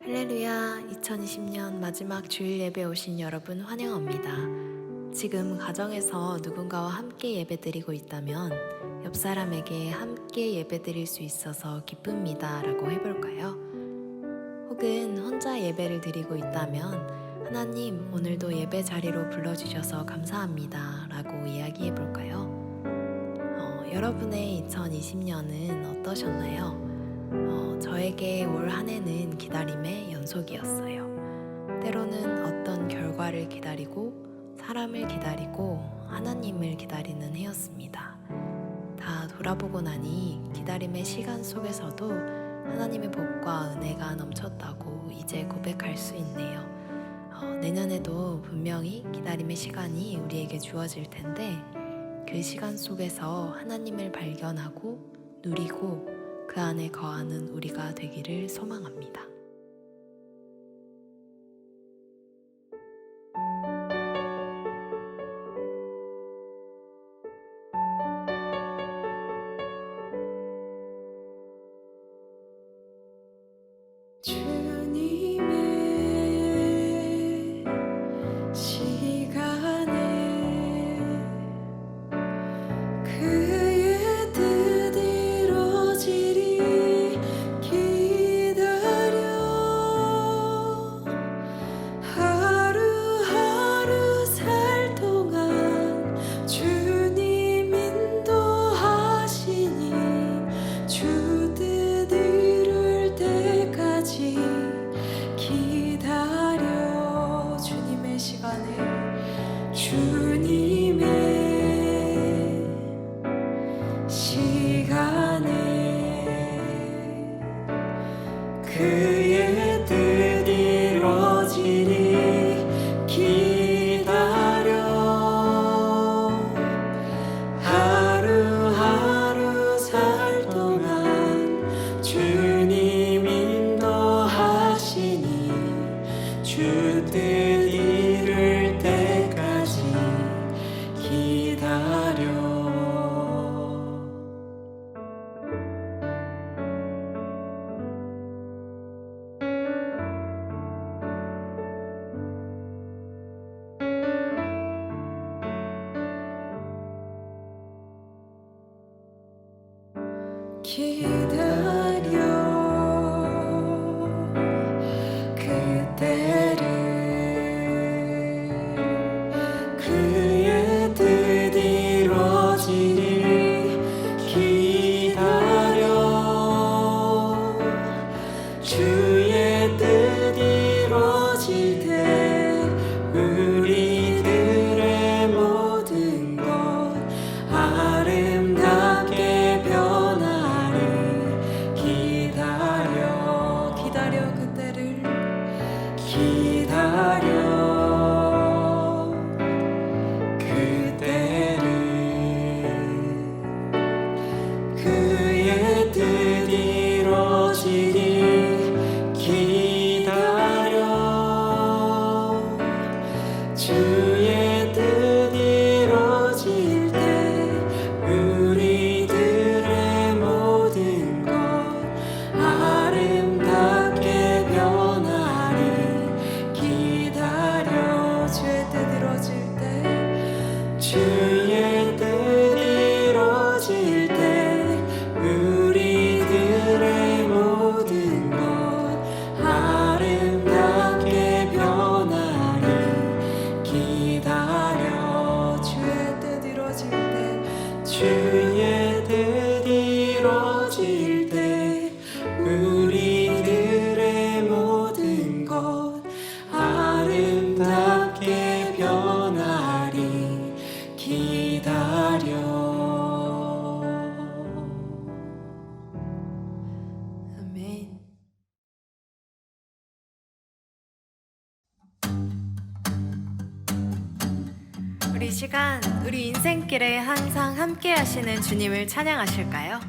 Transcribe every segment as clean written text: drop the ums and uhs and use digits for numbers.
할렐루야, 2020년 마지막 주일 예배 오신 여러분 환영합니다. 지금 가정에서 누군가와 함께 예배드리고 있다면 옆 사람에게 함께 예배드릴 수 있어서 기쁩니다 라고 해볼까요? 혹은 혼자 예배를 드리고 있다면 하나님 오늘도 예배 자리로 불러주셔서 감사합니다 라고 이야기해볼까요? 여러분의 2020년은 어떠셨나요? 저에게 올 한 해는 기다림의 연속이었어요. 때로는 어떤 결과를 기다리고 사람을 기다리고 하나님을 기다리는 해였습니다. 다 돌아보고 나니 기다림의 시간 속에서도 하나님의 복과 은혜가 넘쳤다고 이제 고백할 수 있네요. 내년에도 분명히 기다림의 시간이 우리에게 주어질 텐데 그 시간 속에서 하나님을 발견하고 누리고 그 안에 거하는 우리가 되기를 소망합니다. 주님의 시간에 그의 뜻 이루어지리 기다려 하루하루 살 동안 주님 인도하시니 주 뜻 이룰 때까지 기다려 주님의 시간에 주님의 시간에 그의 뜻 이루어지리 기다려 하루하루 살 동안 주님 인도하시니 주 뜻 이룰 때까지 기다려 기다려 그때를 그의 뜻 이루어지리 기다려 주의 뜻 이루어질 때 우리들의 모든 것 아름답게 변하리 기다려 그때를 기다려 그때를 그의 뜻 이루어지리 기다려 주의 뜻 이루어질 때 우리들의 모든 것 아름답게 변하리 기다려 주의 뜻 이루어질 때 주의 뜻 이루어질 때 우리들의 모든 것 아름답게 변하리 기다려 주의 뜻 이루어질 때 주의 뜻 이루어질 때 우리들의 모든 것 아름답게 변하리 기다려 아멘. 우리 시간, 우리 인생길에 항상 함께 하시는 주님을 찬양하실까요?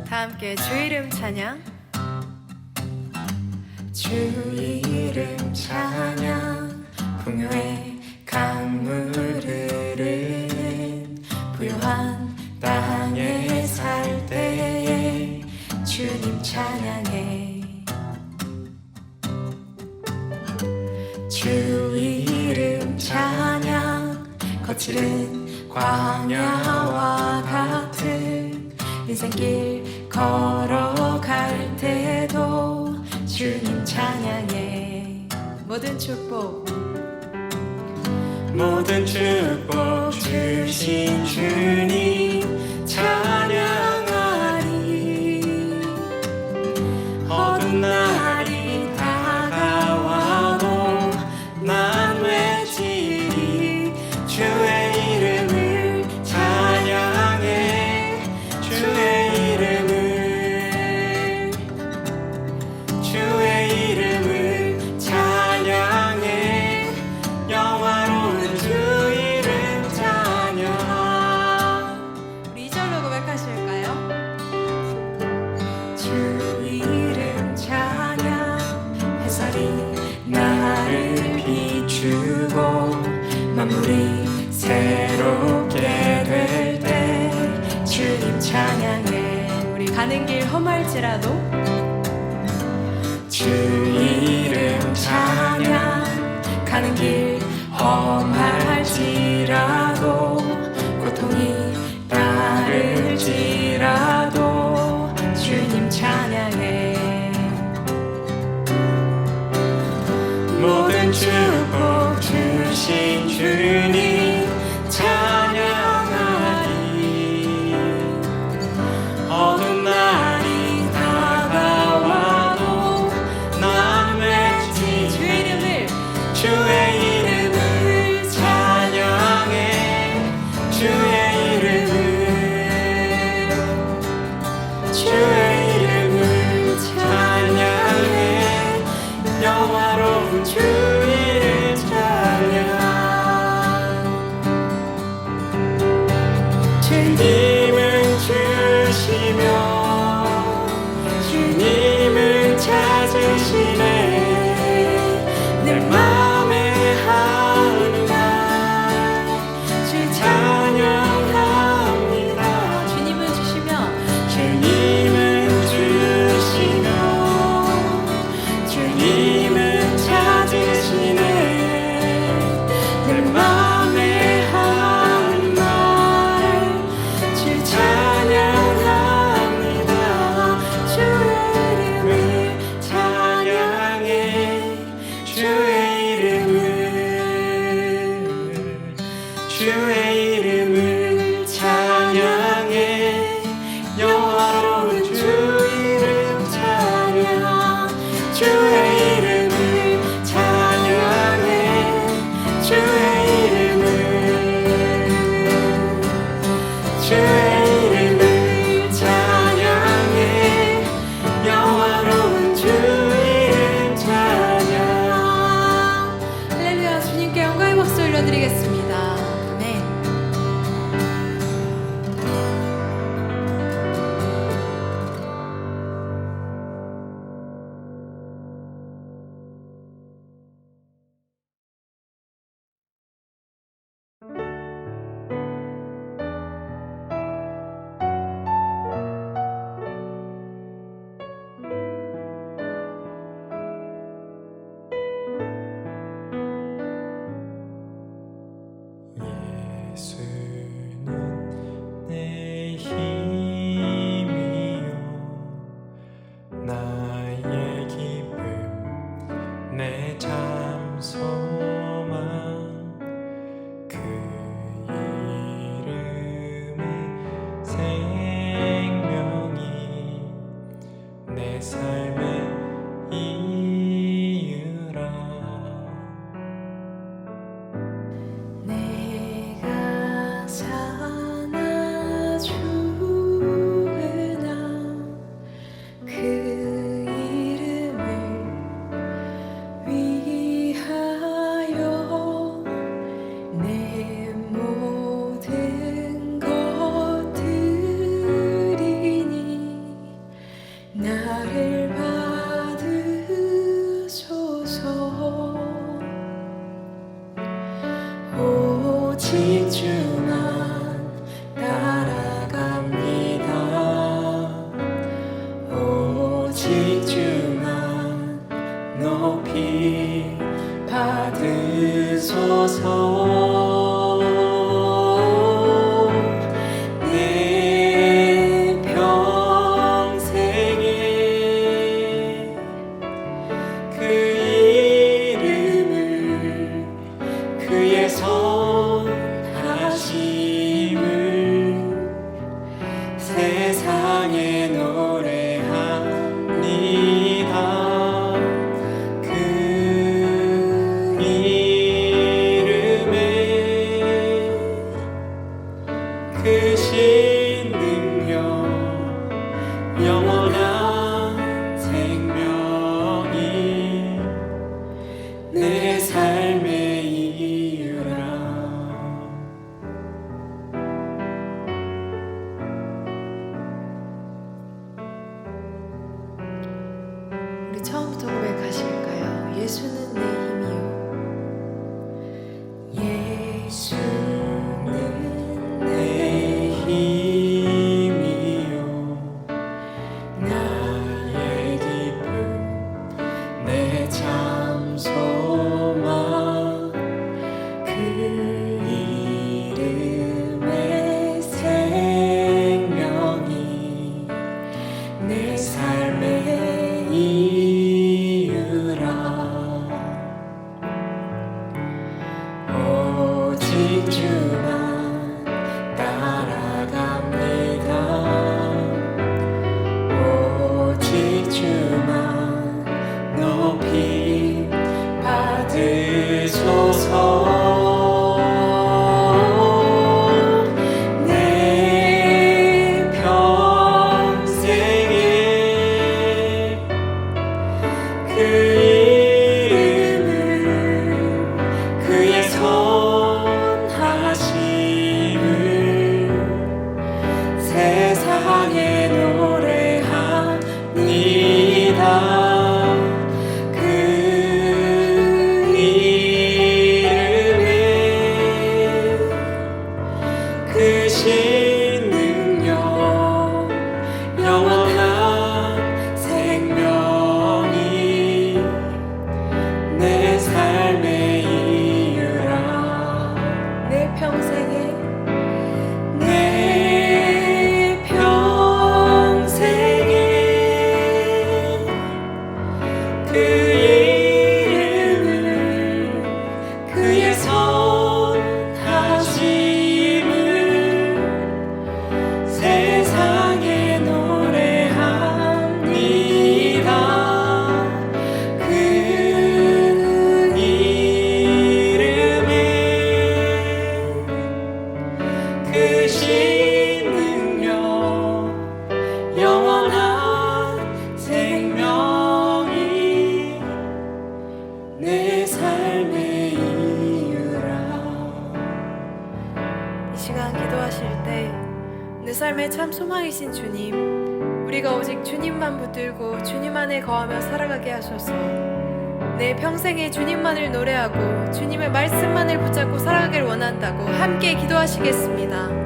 다 함께 주 이름 찬양. 주 이름 찬양 풍요의 강물을 흐르는 부요한 땅에 살 주님 찬양해 주 이름 찬양 거칠은 광야와 같은 인생길 걸어갈 때도 주님 찬양해 모든 축복 주신 주님 찬양하리 어두운 날이 다가와도 난 외치리 주의 이름을 찬양해 주의 이름을 찬양해 영화로운 주 이름 찬양 우리 2절로 고백하실까요? 주 이름 찬양 햇살이 나를 비추고 만물이 새롭게 될 때 주님 찬양해 우리 가는 길 험할지라도 주 이름 찬양 가는 길 험할지라도 고통이 따를지라도 주님 찬양해 모든 축복 주신 주님 찬양하리 어두운 날이 다가와도 난 외치 주의 이름을 찬양해 주의 이름을 찬양해 영화로운 주 이름 찬양 주님을 주시며 주님을 찾으시네 내 맘에 하는 날 주 찬양합니다 주님을 주시며 주님을 찾으시네 내 맘에 하는 말 주 찬양합니다 주의 이름을 찬양해 주의 이름을 찬양해 영화로운 주 이름 찬양 주의 이름을 찬양해 주의 이름을 찬양해 영화로운 주 이름 찬양 할렐루야 주님께 영광의 박수 올려드리겠습니다 아멘 예수는 내 힘이요 나의 기쁨 내 참소망 그 이름의 생명이 내 삶의 이유라 내가 사나 죽으나 그 이름을 위하여 내 모든 것들이니 나를 받으소서 오직 주만 따라갑니다 받으소서. 내 평생에 그 이름을, 그의 선하심을 세상에 노래합니다. 그 이름에 크신 능력, 영원한 생명이 내 삶의 이유라. 우리 처음부터 고백하실까요? 예수는 내 힘이요. 예수는 내 힘이요, 나의 기쁨, 내 참 소망. 그 이름의 생명이 내 삶의 이유라. 오직 주만 따라갑니다. 오직 주만 높이 받으소서. 내 평생에 그 이름을, 그의 선하심을 세상에 노래합니다. 그 이름에 크신 능력, 영원한 생명이 내 삶의 이유라. 내 평생에 내 평생에 그 이름을, 그의 선하심을 세상에 노래합니다. 그 이름에 크신 능력, 영원한 생명이 내 삶의 이유라. 이 시간 기도하실 때 내 삶의 참 소망이신 주님, 우리가 오직 주님만 붙들고 주님 안에 거하며 살아가게 하소서. 내 평생에 주님만을 노래하고 주님의 말씀만을 붙잡고 살아가길 원한다고 함께 기도하시겠습니다.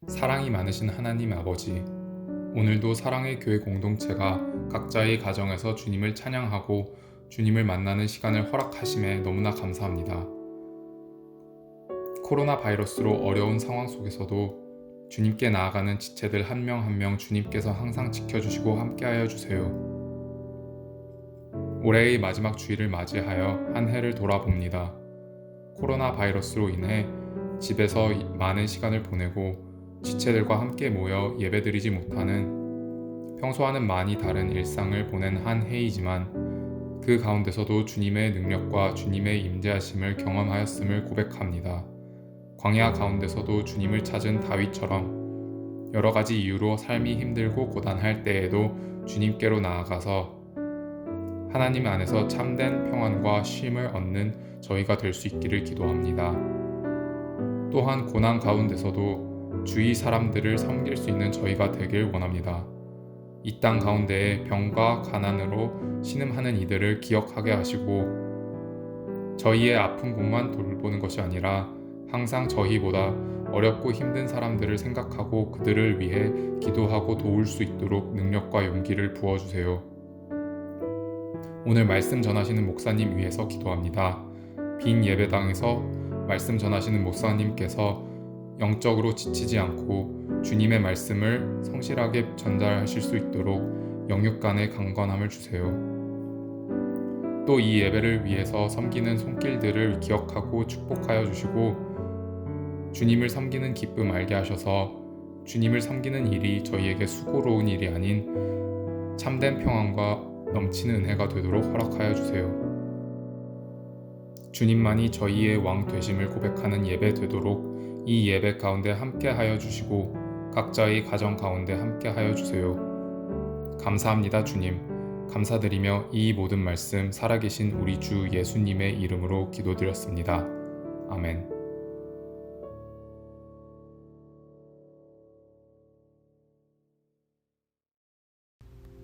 사랑이 많으신 하나님 아버지, 오늘도 사랑의 교회 공동체가 각자의 가정에서 주님을 찬양하고 주님을 만나는 시간을 허락하심에 너무나 감사합니다. 코로나 바이러스로 어려운 상황 속에서도 주님께 나아가는 지체들 한 명 한 명 주님께서 항상 지켜주시고 함께하여 주세요. 올해의 마지막 주일을 맞이하여 한 해를 돌아봅니다. 코로나 바이러스로 인해 집에서 많은 시간을 보내고 지체들과 함께 모여 예배드리지 못하는 평소와는 많이 다른 일상을 보낸 한 해이지만 그 가운데서도 주님의 능력과 주님의 임재하심을 경험하였음을 고백합니다. 광야 가운데서도 주님을 찾은 다윗처럼 여러 가지 이유로 삶이 힘들고 고단할 때에도 주님께로 나아가서 하나님 안에서 참된 평안과 쉼을 얻는 저희가 될 수 있기를 기도합니다. 또한 고난 가운데서도 주위 사람들을 섬길 수 있는 저희가 되길 원합니다. 이 땅 가운데에 병과 가난으로 신음하는 이들을 기억하게 하시고 저희의 아픈 곳만 돌보는 것이 아니라 항상 저희보다 어렵고 힘든 사람들을 생각하고 그들을 위해 기도하고 도울 수 있도록 능력과 용기를 부어주세요. 오늘 말씀 전하시는 목사님 위해서 기도합니다. 빈 예배당에서 말씀 전하시는 목사님께서 영적으로 지치지 않고 주님의 말씀을 성실하게 전달하실 수 있도록 영육 간의 강건함을 주세요. 또 이 예배를 위해서 섬기는 손길들을 기억하고 축복하여 주시고 주님을 섬기는 기쁨 알게 하셔서 주님을 섬기는 일이 저희에게 수고로운 일이 아닌 참된 평안과 넘치는 은혜가 되도록 허락하여 주세요. 주님만이 저희의 왕 되심을 고백하는 예배 되도록 이 예배 가운데 함께 하여 주시고 각자의 가정 가운데 함께 하여 주세요. 감사합니다, 주님. 감사드리며 이 모든 말씀 살아계신 우리 주 예수님의 이름으로 기도드렸습니다. 아멘.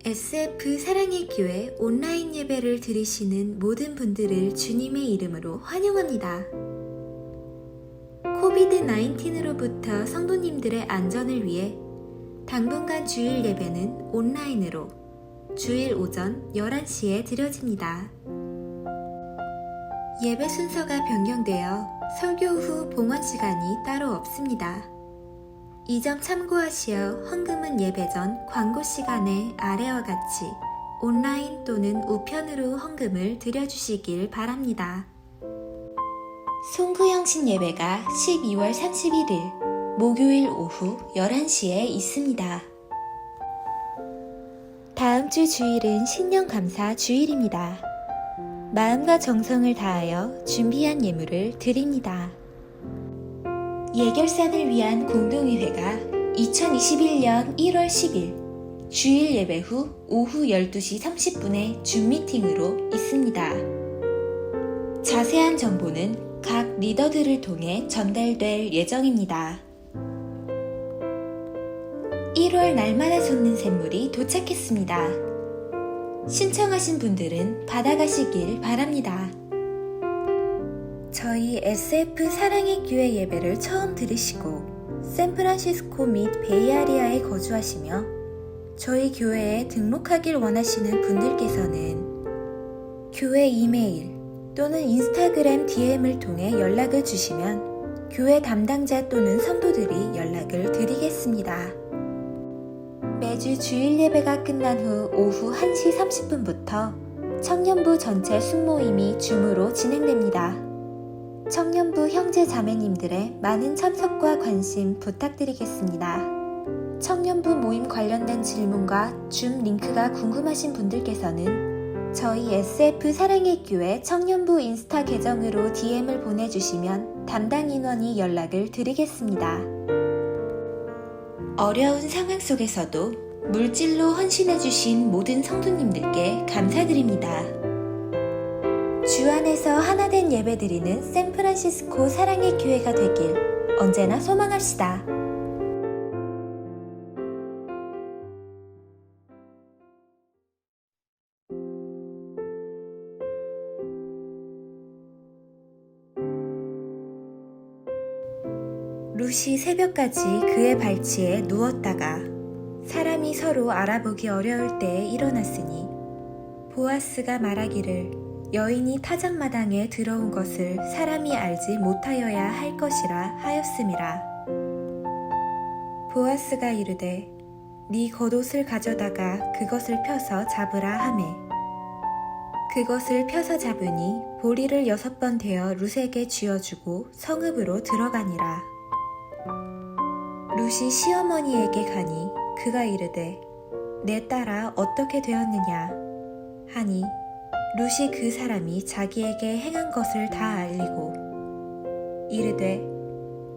SF 사랑의 교회 온라인 예배를 들으시는 모든 분들을 주님의 이름으로 환영합니다. 코비드-19으로부터 성도님들의 안전을 위해 당분간 주일 예배는 온라인으로 주일 오전 11시에 드려집니다. 예배 순서가 변경되어 설교 후 봉헌 시간이 따로 없습니다. 이 점 참고하시어 헌금은 예배 전 광고 시간에 아래와 같이 온라인 또는 우편으로 헌금을 드려주시길 바랍니다. 송구영신 예배가 12월 31일 목요일 오후 11시에 있습니다. 다음 주 주일은 신년감사 주일입니다. 마음과 정성을 다하여 준비한 예물을 드립니다. 예결산을 위한 공동의회가 2021년 1월 10일 주일 예배 후 오후 12시 30분에 줌 미팅으로 있습니다. 자세한 정보는 각 리더들을 통해 전달될 예정입니다. 1월 날마다 솟는 샘물이 도착했습니다. 신청하신 분들은 받아가시길 바랍니다. 저희 SF 사랑의 교회 예배를 처음 들으시고 샌프란시스코 및 베이아리아에 거주하시며 저희 교회에 등록하길 원하시는 분들께서는 교회 이메일 또는 인스타그램 DM을 통해 연락을 주시면 교회 담당자 또는 성도들이 연락을 드리겠습니다. 매주 주일 예배가 끝난 후 오후 1시 30분부터 청년부 전체 순모임이 줌으로 진행됩니다. 청년부 형제 자매님들의 많은 참석과 관심 부탁드리겠습니다. 청년부 모임 관련된 질문과 줌 링크가 궁금하신 분들께서는 저희 SF 사랑의 교회 청년부 인스타 계정으로 DM을 보내주시면 담당 인원이 연락을 드리겠습니다. 어려운 상황 속에서도 물질로 헌신해주신 모든 성도님들께 감사드립니다. 주 안에서 하나된 예배드리는 샌프란시스코 사랑의 교회가 되길 언제나 소망합시다. 룻이 새벽까지 그의 발치에 누웠다가 사람이 서로 알아보기 어려울 때에 일어났으니 보아스가 말하기를 여인이 타작마당에 들어온 것을 사람이 알지 못하여야 할 것이라 하였음이라. 보아스가 이르되 네 겉옷을 가져다가 그것을 펴서 잡으라 하매 그것을 펴서 잡으니 보리를 6번 되어 룻에게 쥐어주고 성읍으로 들어가니라. 룻이 시어머니에게 가니 그가 이르되 내 딸아 어떻게 되었느냐 하니 룻이 그 사람이 자기에게 행한 것을 다 알리고 이르되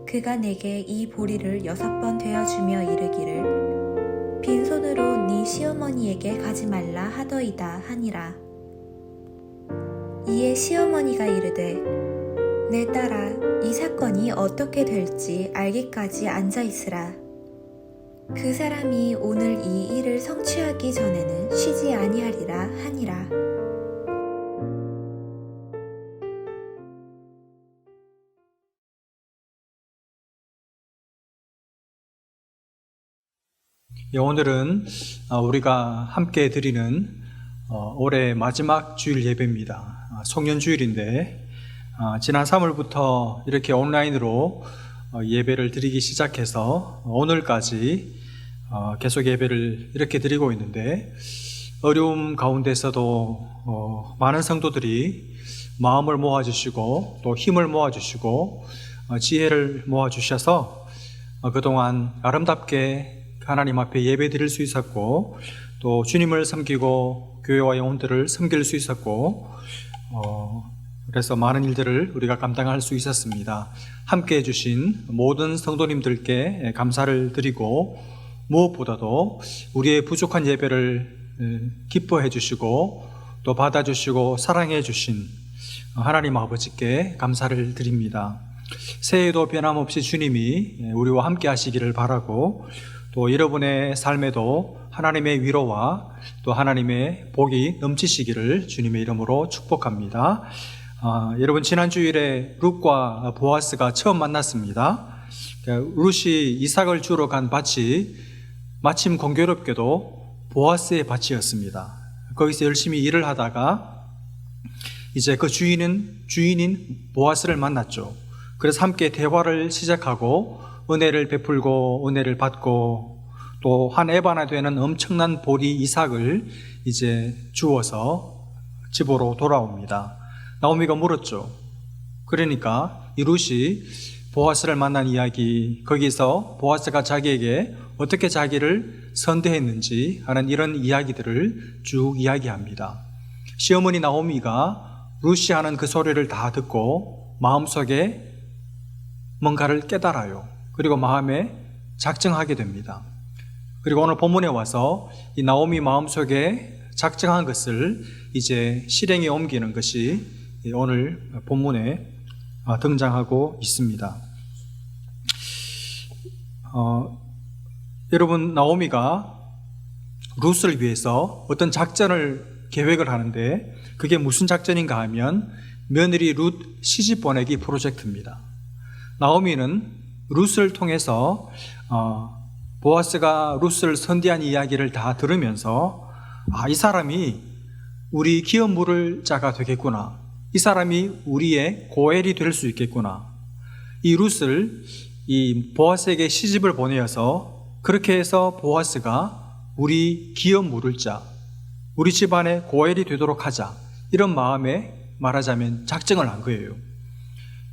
그가 내게 이 보리를 6번 되어주며 이르기를 빈손으로 네 시어머니에게 가지 말라 하더이다 하니라. 이에 시어머니가 이르되 내 딸아 이 사건이 어떻게 될지 알기까지 앉아있으라. 그 사람이 오늘 이 일을 성취하기 전에는 쉬지 아니하리라 하니라. 오늘은 우리가 함께 드리는 올해 마지막 주일 예배입니다. 송년주일인데 지난 3월부터 이렇게 온라인으로 예배를 드리기 시작해서 오늘까지 계속 예배를 이렇게 드리고 있는데 어려움 가운데서도 많은 성도들이 마음을 모아주시고 또 힘을 모아주시고 지혜를 모아주셔서 그동안 아름답게 하나님 앞에 예배 드릴 수 있었고 또 주님을 섬기고 교회와 영혼들을 섬길 수 있었고 그래서 많은 일들을 우리가 감당할 수 있었습니다. 함께 해주신 모든 성도님들께 감사를 드리고 무엇보다도 우리의 부족한 예배를 기뻐해 주시고 또 받아주시고 사랑해 주신 하나님 아버지께 감사를 드립니다. 새해에도 변함없이 주님이 우리와 함께 하시기를 바라고 또 여러분의 삶에도 하나님의 위로와 또 하나님의 복이 넘치시기를 주님의 이름으로 축복합니다. 여러분 지난 주일에 룻과 보아스가 처음 만났습니다. 룻이 이삭을 주러 간 밭이 마침 공교롭게도 보아스의 밭이었습니다. 거기서 열심히 일을 하다가 이제 그 주인인 보아스를 만났죠. 그래서 함께 대화를 시작하고 은혜를 베풀고 은혜를 받고 또 한 에바나 되는 엄청난 보리 이삭을 이제 주어서 집으로 돌아옵니다. 나오미가 물었죠. 그러니까 이 룻이 보아스를 만난 이야기, 거기서 보아스가 자기에게 어떻게 자기를 선대했는지 하는 이런 이야기들을 쭉 이야기합니다. 시어머니 나오미가 룻이 하는 그 소리를 다 듣고 마음속에 뭔가를 깨달아요. 그리고 마음에 작정하게 됩니다. 그리고 오늘 본문에 와서 이 나오미 마음속에 작정한 것을 이제 실행에 옮기는 것이 오늘 본문에 등장하고 있습니다. 여러분 나오미가 룻을 위해서 어떤 작전을 계획을 하는데 그게 무슨 작전인가 하면 며느리 룻 시집 보내기 프로젝트입니다. 나오미는 룻을 통해서 보아스가 룻을 선대한 이야기를 다 들으면서 이 사람이 우리 기업 물을 자가 되겠구나. 이 사람이 우리의 고엘이 될 수 있겠구나. 이 룻을 이 보아스에게 시집을 보내어서 그렇게 해서 보아스가 우리 기업 물을 자, 우리 집안의 고엘이 되도록 하자. 이런 마음에 말하자면 작정을 한 거예요.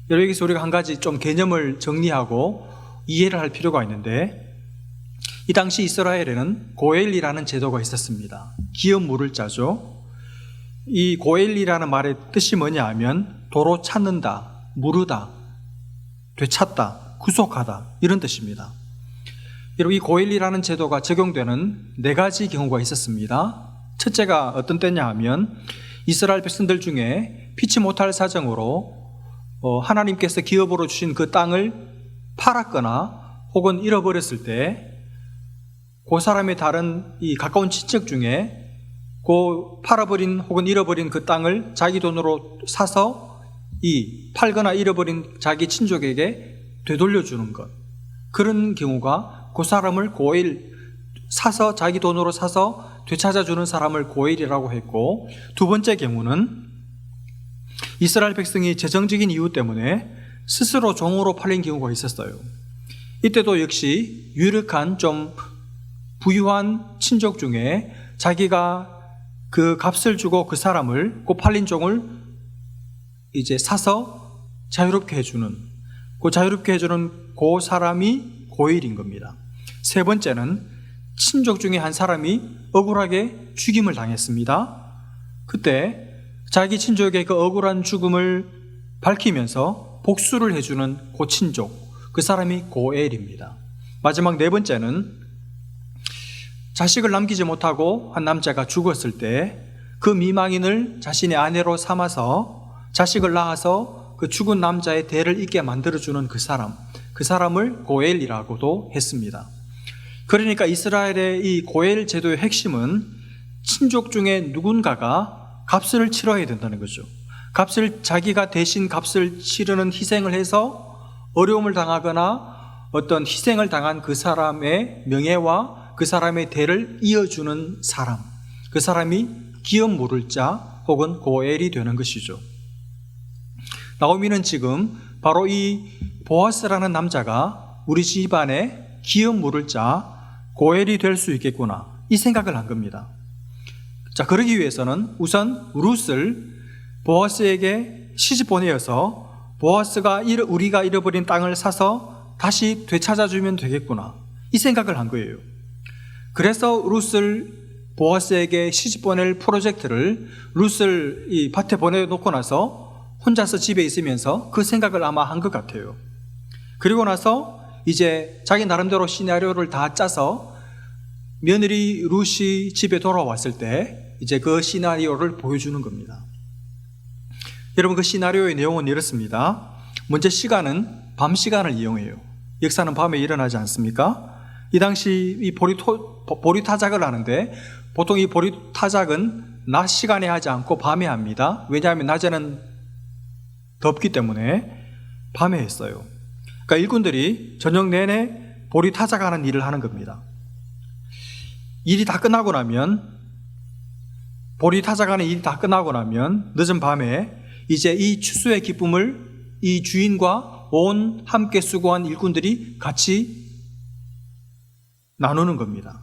여기서 우리가 한 가지 좀 개념을 정리하고 이해를 할 필요가 있는데 이 당시 이스라엘에는 고엘이라는 제도가 있었습니다. 기업 물을 자죠. 이 고엘이라는 말의 뜻이 뭐냐 하면 도로 찾는다, 물으다, 되찾다, 구속하다 이런 뜻입니다. 여러분 이 고엘이라는 제도가 적용되는 4가지 경우가 있었습니다. 첫째가 어떤 때냐 하면 이스라엘 백성들 중에 피치 못할 사정으로 하나님께서 기업으로 주신 그 땅을 팔았거나 혹은 잃어버렸을 때 그 사람의 다른 이 가까운 친척 중에 그 팔아버린 혹은 잃어버린 그 땅을 자기 돈으로 사서 이 팔거나 잃어버린 자기 친족에게 되돌려주는 것, 그런 경우가 그 사람을 고엘, 사서 자기 돈으로 사서 되찾아주는 사람을 고엘이라고 했고, 두 번째 경우는 이스라엘 백성이 재정적인 이유 때문에 스스로 종으로 팔린 경우가 있었어요. 이때도 역시 유력한 좀 부유한 친족 중에 자기가 그 값을 주고 그 사람을, 그 팔린 종을 이제 사서 자유롭게 해주는, 그 자유롭게 해주는 그 사람이 고엘인 겁니다. 세 번째는 친족 중에 한 사람이 억울하게 죽임을 당했습니다. 그때 자기 친족의 그 억울한 죽음을 밝히면서 복수를 해주는 그 친족, 그 사람이 고엘입니다. 마지막 네 번째는 자식을 남기지 못하고 한 남자가 죽었을 때 그 미망인을 자신의 아내로 삼아서 자식을 낳아서 그 죽은 남자의 대를 잇게 만들어주는 그 사람을 고엘이라고도 했습니다. 그러니까 이스라엘의 이 고엘 제도의 핵심은 친족 중에 누군가가 값을 치러야 된다는 거죠. 자기가 대신 값을 치르는 희생을 해서 어려움을 당하거나 어떤 희생을 당한 그 사람의 명예와 그 사람의 대를 이어주는 사람, 그 사람이 기업 물을 자 혹은 고엘이 되는 것이죠. 나오미는 지금 바로 이 보아스라는 남자가 우리 집안에 기업 물을 자 고엘이 될 수 있겠구나, 이 생각을 한 겁니다. 자, 그러기 위해서는 우선 룻을 보아스에게 시집 보내어서 보아스가 우리가 잃어버린 땅을 사서 다시 되찾아주면 되겠구나, 이 생각을 한 거예요. 그래서 룻을 보아스에게 시집 보낼 프로젝트를 룻을 이 밭에 보내놓고 나서 혼자서 집에 있으면서 그 생각을 아마 한 것 같아요. 그리고 나서 이제 자기 나름대로 시나리오를 다 짜서 며느리 룻이 집에 돌아왔을 때 이제 그 시나리오를 보여주는 겁니다. 여러분, 그 시나리오의 내용은 이렇습니다. 먼저 시간은 밤 시간을 이용해요. 역사는 밤에 일어나지 않습니까? 이 당시 이 보리 타작을 하는데 보통 이 보리 타작은 낮 시간에 하지 않고 밤에 합니다. 왜냐하면 낮에는 덥기 때문에 밤에 했어요. 그러니까 일꾼들이 저녁 내내 보리 타작하는 일을 하는 겁니다. 일이 다 끝나고 나면, 보리 타작하는 일이 다 끝나고 나면 늦은 밤에 이제 이 추수의 기쁨을 이 주인과 온 함께 수고한 일꾼들이 같이 나누는 겁니다.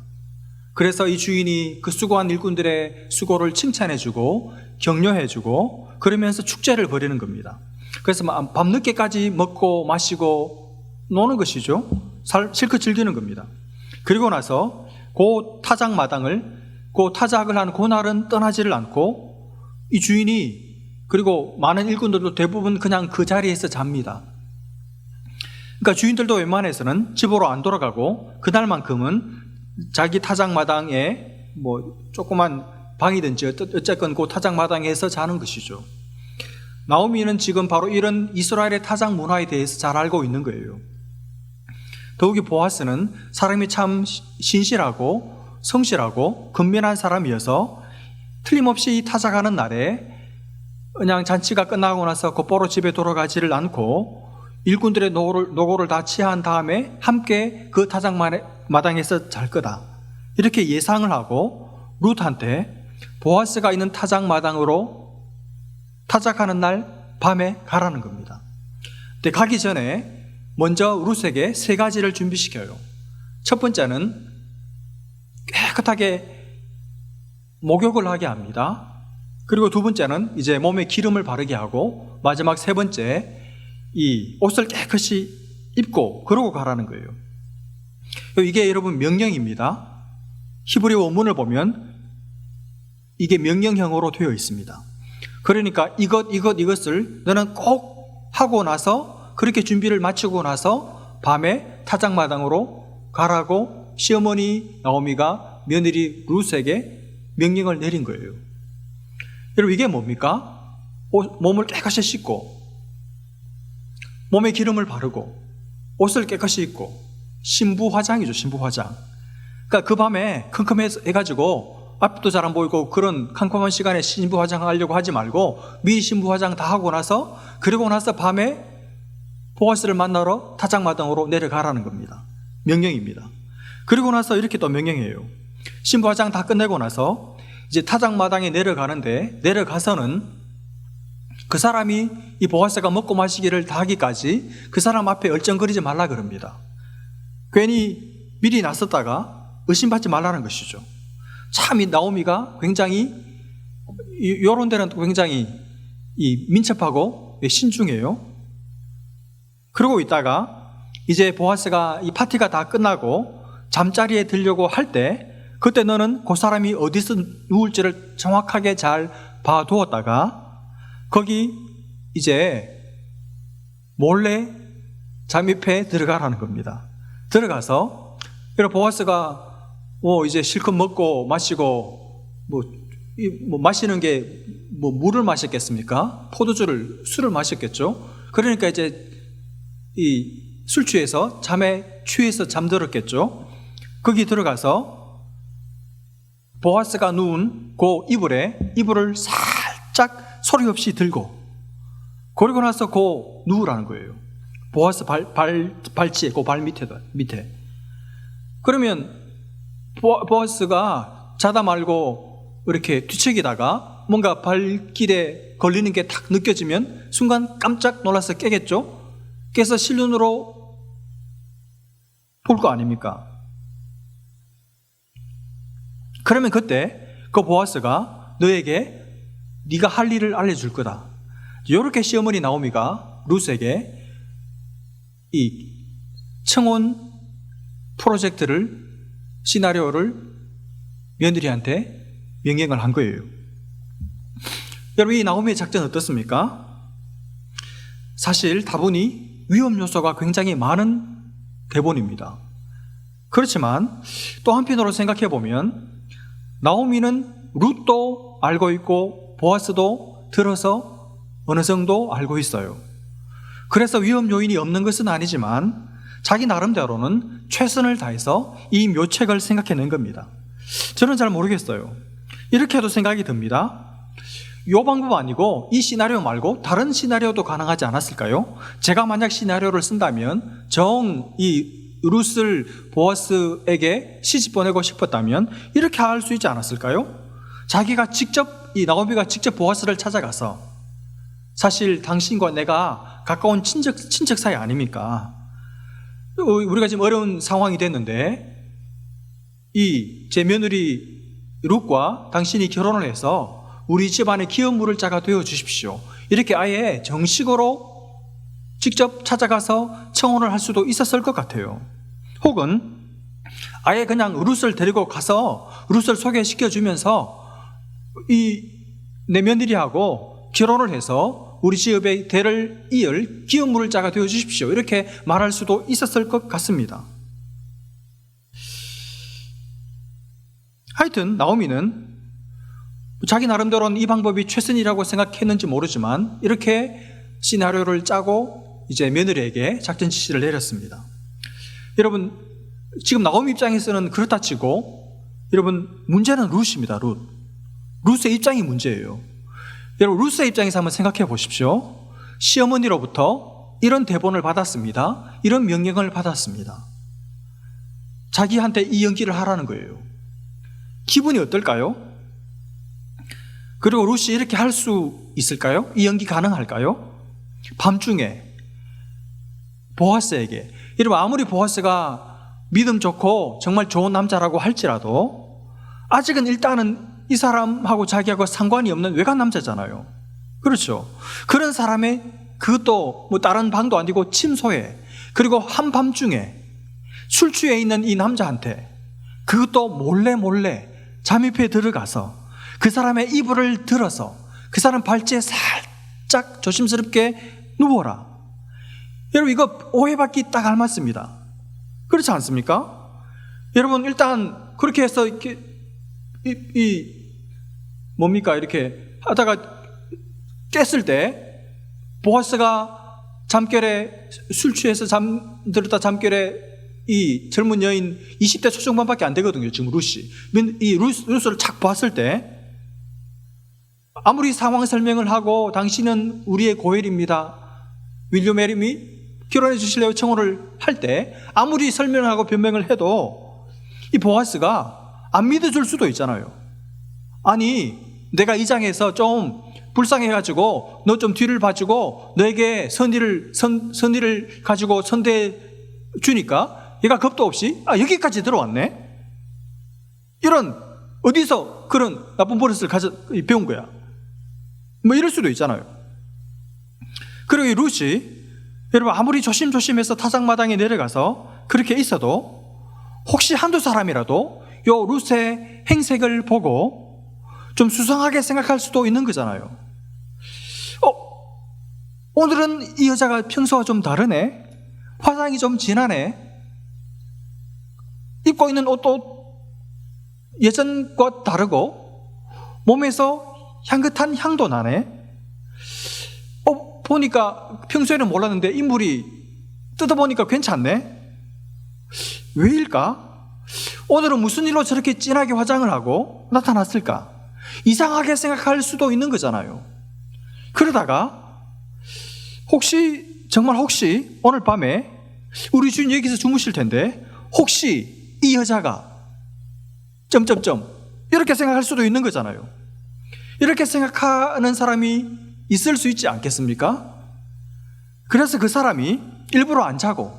그래서 이 주인이 그 수고한 일꾼들의 수고를 칭찬해주고 격려해주고 그러면서 축제를 벌이는 겁니다. 그래서 밤늦게까지 먹고 마시고 노는 것이죠. 실컷 즐기는 겁니다. 그리고 나서 그 타작을 하는 그날은 떠나지를 않고 이 주인이, 그리고 많은 일꾼들도 대부분 그냥 그 자리에서 잡니다. 그러니까 주인들도 웬만해서는 집으로 안 돌아가고 그날만큼은 자기 타작마당에 조그만 방이든지 어쨌건 그 타작마당에서 자는 것이죠. 나오미는 지금 바로 이런 이스라엘의 타작 문화에 대해서 잘 알고 있는 거예요. 더욱이 보아스는 사람이 참 신실하고 성실하고 근면한 사람이어서 틀림없이 이 타작하는 날에 그냥 잔치가 끝나고 나서 곧바로 집에 돌아가지를 않고 일꾼들의 노고를 다 취한 다음에 함께 그 타작마당에서 잘 거다, 이렇게 예상을 하고 룻한테 보아스가 있는 타작마당으로 타작하는 날 밤에 가라는 겁니다. 근데 가기 전에 먼저 룻에게 세 가지를 준비시켜요. 첫 번째는 깨끗하게 목욕을 하게 합니다. 그리고 두 번째는 이제 몸에 기름을 바르게 하고, 마지막 세 번째 이 옷을 깨끗이 입고 그러고 가라는 거예요. 이게 여러분 명령입니다. 히브리 원문을 보면 이게 명령형으로 되어 있습니다. 그러니까 이것을 너는 꼭 하고 나서, 그렇게 준비를 마치고 나서 밤에 타작마당으로 가라고 시어머니 나오미가 며느리 룻에게 명령을 내린 거예요. 여러분, 이게 뭡니까? 몸을 깨끗이 씻고 몸에 기름을 바르고 옷을 깨끗이 입고 신부 화장이죠. 신부 화장. 그러니까 그 밤에 컴컴해가지고 앞도 잘 안 보이고 그런 캄캄한 시간에 신부 화장하려고 하지 말고 미리 신부 화장 다 하고 나서, 그리고 나서 밤에 보아스를 만나러 타작마당으로 내려가라는 겁니다. 명령입니다. 그리고 나서 이렇게 또 명령해요. 신부 화장 다 끝내고 나서 이제 타작마당에 내려가서는 그 사람이 이 보아스가 먹고 마시기를 다 하기까지 그 사람 앞에 얼쩡거리지 말라 그럽니다. 괜히 미리 나섰다가 의심받지 말라는 것이죠. 참 이 나오미가 굉장히 이런 데는 굉장히 이 민첩하고 신중해요. 그러고 있다가 이제 보아스가 이 파티가 다 끝나고 잠자리에 들려고 할 때 그때 너는 그 사람이 어디서 누울지를 정확하게 잘 봐두었다가 거기 이제 몰래 잠입해 들어가라는 겁니다. 들어가서 보아스가 이제 실컷 먹고 마시고 마시는 게 물을 마셨겠습니까? 술을 마셨겠죠. 그러니까 이제 이 술 취해서 잠에 취해서 잠들었겠죠. 거기 들어가서 보아스가 누운 그 이불을 살짝 소리 없이 들고 그러고 나서 누우라는 거예요. 보아스 발치에 그 발 밑에. 그러면 보아스가 자다 말고 이렇게 뒤척이다가 뭔가 발길에 걸리는 게 탁 느껴지면 순간 깜짝 놀라서 깨겠죠. 깨서 실눈으로 볼 거 아닙니까? 그러면 그때 그 보아스가 너에게 네가 할 일을 알려줄 거다. 이렇게 시어머니 나오미가 룻에게 이 청혼 프로젝트를 시나리오를 며느리한테 명령을 한 거예요. 여러분, 이 나오미의 작전 어떻습니까? 사실 다분히 위험 요소가 굉장히 많은 대본입니다. 그렇지만 또 한편으로 생각해 보면 나오미는 룻도 알고 있고 보아스도 들어서 어느 정도 알고 있어요. 그래서 위험 요인이 없는 것은 아니지만 자기 나름대로는 최선을 다해서 이 묘책을 생각해낸 겁니다. 저는 잘 모르겠어요. 이렇게 해도 생각이 듭니다. 이 방법 아니고 이 시나리오 말고 다른 시나리오도 가능하지 않았을까요? 제가 만약 시나리오를 쓴다면 이 룻을 보아스에게 시집 보내고 싶었다면 이렇게 할 수 있지 않았을까요? 자기가 직접, 이 나오미가 직접 보아스를 찾아가서 사실 당신과 내가 가까운 친척 사이 아닙니까? 우리가 지금 어려운 상황이 됐는데 제 며느리 룻과 당신이 결혼을 해서 우리 집안의 기업물을 자가 되어 주십시오. 이렇게 아예 정식으로 직접 찾아가서 청혼을 할 수도 있었을 것 같아요. 혹은 아예 그냥 룻을 데리고 가서 룻을 소개시켜 주면서 내 며느리하고 결혼을 해서 우리 집의 대를 이을 기업물을 자가 되어 주십시오. 이렇게 말할 수도 있었을 것 같습니다. 하여튼 나오미는 자기 나름대로는 이 방법이 최선이라고 생각했는지 모르지만 이렇게 시나리오를 짜고 이제 며느리에게 작전 지시를 내렸습니다. 여러분, 지금 나오미 입장에서는 그렇다 치고 여러분, 문제는 룻입니다. 룻의 입장이 문제예요. 여러분, 룻의 입장에서 한번 생각해 보십시오. 시어머니로부터 이런 대본을 받았습니다. 이런 명령을 받았습니다. 자기한테 이 연기를 하라는 거예요. 기분이 어떨까요? 그리고 룻이 이렇게 할 수 있을까요? 이 연기 가능할까요? 밤중에 보아스에게, 여러분, 아무리 보아스가 믿음 좋고 정말 좋은 남자라고 할지라도 아직은 일단은 이 사람하고 자기하고 상관이 없는 외간 남자잖아요. 그렇죠? 그런 사람의 그것도 다른 방도 아니고 침소에, 그리고 한밤중에 술 취해 있는 이 남자한테 그것도 몰래 잠입해 들어가서 그 사람의 이불을 들어서 그 사람 발치에 살짝 조심스럽게 누워라. 여러분, 이거 오해받기 딱 알맞습니다. 그렇지 않습니까? 여러분, 일단 그렇게 해서 이렇게 이렇게 하다가 깼을 때 보아스가 잠결에 술 취해서 잠들었다 잠결에 이 젊은 여인 20대 초중반밖에 안 되거든요. 지금 룻이. 이 룻을 착 봤을 때 아무리 상황 설명을 하고 당신은 우리의 고엘입니다. Will you marry me? 결혼해 주실래요? 청혼을 할 때 아무리 설명을 하고 변명을 해도 이 보아스가 안 믿어줄 수도 있잖아요. 아니, 내가 이 장에서 좀 불쌍해가지고 너 좀 뒤를 봐주고 너에게 선의를 가지고 선대해 주니까 얘가 겁도 없이 여기까지 들어왔네? 이런, 어디서 그런 나쁜 버릇을 배운 거야? 이럴 수도 있잖아요. 그리고 이 룻이 여러분 아무리 조심조심해서 타작마당에 내려가서 그렇게 있어도 혹시 한두 사람이라도 요 룻의 행색을 보고 좀 수상하게 생각할 수도 있는 거잖아요. 오늘은 이 여자가 평소와 좀 다르네. 화장이 좀 진하네. 입고 있는 옷도 예전과 다르고 몸에서 향긋한 향도 나네. 보니까 평소에는 몰랐는데 인물이 뜯어보니까 괜찮네. 왜일까? 오늘은 무슨 일로 저렇게 진하게 화장을 하고 나타났을까? 이상하게 생각할 수도 있는 거잖아요. 그러다가 정말 혹시 오늘 밤에 우리 주인 여기서 주무실 텐데 혹시 이 여자가 점점점 이렇게 생각할 수도 있는 거잖아요. 이렇게 생각하는 사람이 있을 수 있지 않겠습니까? 그래서 그 사람이 일부러 안 자고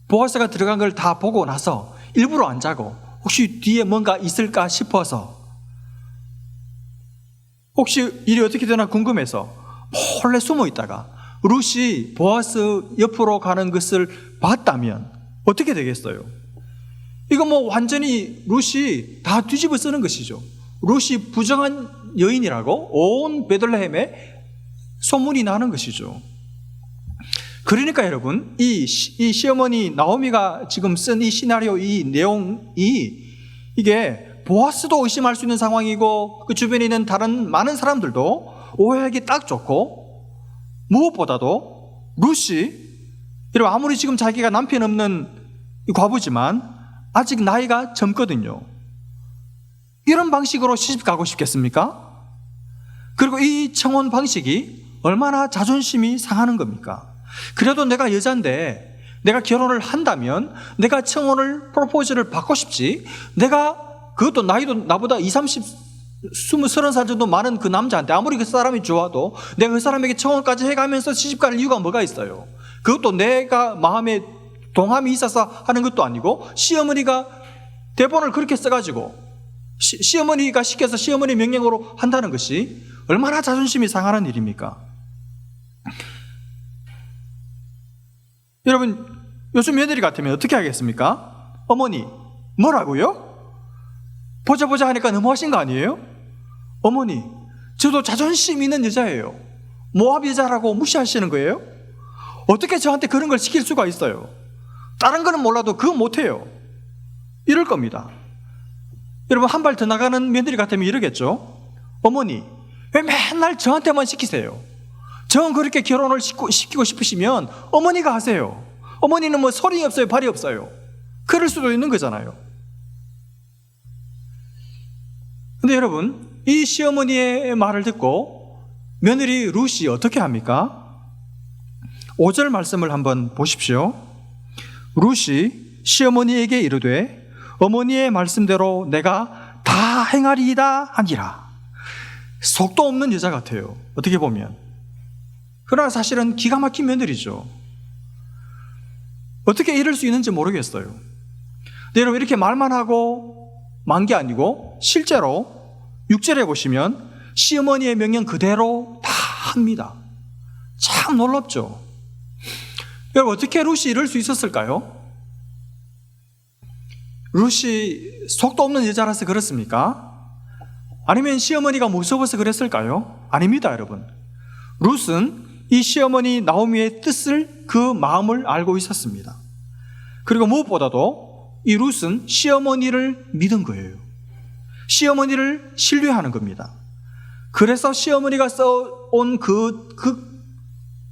보아스가 들어간 걸 다 보고 나서 일부러 안 자고 혹시 뒤에 뭔가 있을까 싶어서 혹시 일이 어떻게 되나 궁금해서 몰래 숨어 있다가 룻이 보아스 옆으로 가는 것을 봤다면 어떻게 되겠어요? 이거 완전히 룻이 다 뒤집어 쓰는 것이죠. 룻이 부정한 여인이라고 온 베들레헴에 소문이 나는 것이죠. 그러니까 여러분 이 시어머니 나오미가 지금 쓴 이 시나리오 이 내용이 이게 보아스도 의심할 수 있는 상황이고 그 주변에 있는 다른 많은 사람들도 오해하기 딱 좋고 무엇보다도 룻이 여러분 아무리 지금 자기가 남편 없는 과부지만 아직 나이가 젊거든요. 이런 방식으로 시집 가고 싶겠습니까? 그리고 이 청혼 방식이 얼마나 자존심이 상하는 겁니까? 그래도 내가 여잔데 내가 결혼을 한다면 내가 청혼을 프로포즈를 받고 싶지, 내가 그것도 나이도 나보다 30, 30살 정도 많은 그 남자한테 아무리 그 사람이 좋아도 내가 그 사람에게 청혼까지 해가면서 시집갈 이유가 뭐가 있어요? 그것도 내가 마음에 동함이 있어서 하는 것도 아니고 시어머니가 대본을 그렇게 써가지고 시어머니가 시켜서 시어머니 명령으로 한다는 것이 얼마나 자존심이 상하는 일입니까? 여러분 요즘 며느리 같으면 어떻게 하겠습니까? 어머니 뭐라고요? 보자 하니까 너무하신 거 아니에요? 어머니 저도 자존심 있는 여자예요. 모압 여자라고 무시하시는 거예요? 어떻게 저한테 그런 걸 시킬 수가 있어요? 다른 거는 몰라도 그거 못해요. 이럴 겁니다. 여러분 한 발 더 나가는 며느리 같으면 이러겠죠? 어머니 왜 맨날 저한테만 시키세요? 전 그렇게 결혼을 시키고 싶으시면 어머니가 하세요. 어머니는 소리 없어요 발이 없어요. 그럴 수도 있는 거잖아요. 근데 여러분 이 시어머니의 말을 듣고 며느리 룻이 어떻게 합니까? 5절 말씀을 한번 보십시오. 룻이 시어머니에게 이르되 어머니의 말씀대로 내가 다 행하리이다 하니라. 속도 없는 여자 같아요 어떻게 보면. 그러나 사실은 기가 막힌 며느리죠. 어떻게 이럴 수 있는지 모르겠어요. 근데 여러분 이렇게 말만 하고 만 게 아니고 실제로 6절에 보시면 시어머니의 명령 그대로 다 합니다. 참 놀랍죠. 여러분 어떻게 룻이 이럴 수 있었을까요? 룻이 속도 없는 여자라서 그렇습니까? 아니면 시어머니가 무서워서 그랬을까요? 아닙니다 여러분. 룻은 이 시어머니 나오미의 뜻을 그 마음을 알고 있었습니다. 그리고 무엇보다도 이 룻은 시어머니를 믿은 거예요. 시어머니를 신뢰하는 겁니다. 그래서 시어머니가 써온 그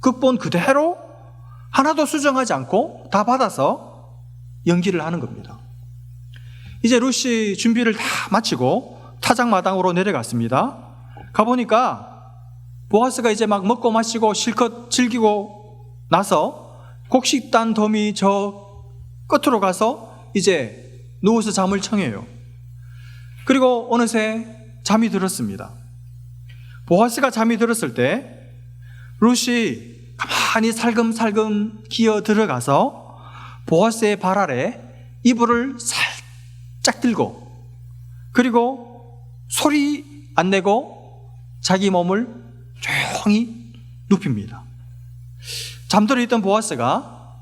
극본 그대로 하나도 수정하지 않고 다 받아서 연기를 하는 겁니다. 이제 룻이 준비를 다 마치고 타작마당으로 내려갔습니다. 가보니까 보아스가 이제 막 먹고 마시고 실컷 즐기고 나서 곡식단 더미 저 끝으로 가서 이제 누워서 잠을 청해요. 그리고 어느새 잠이 들었습니다. 보아스가 잠이 들었을 때 룻이 가만히 살금살금 기어 들어가서 보아스의 발 아래 이불을 살짝 들고 그리고 소리 안 내고 자기 몸을 조용히 눕힙니다. 잠들어 있던 보아스가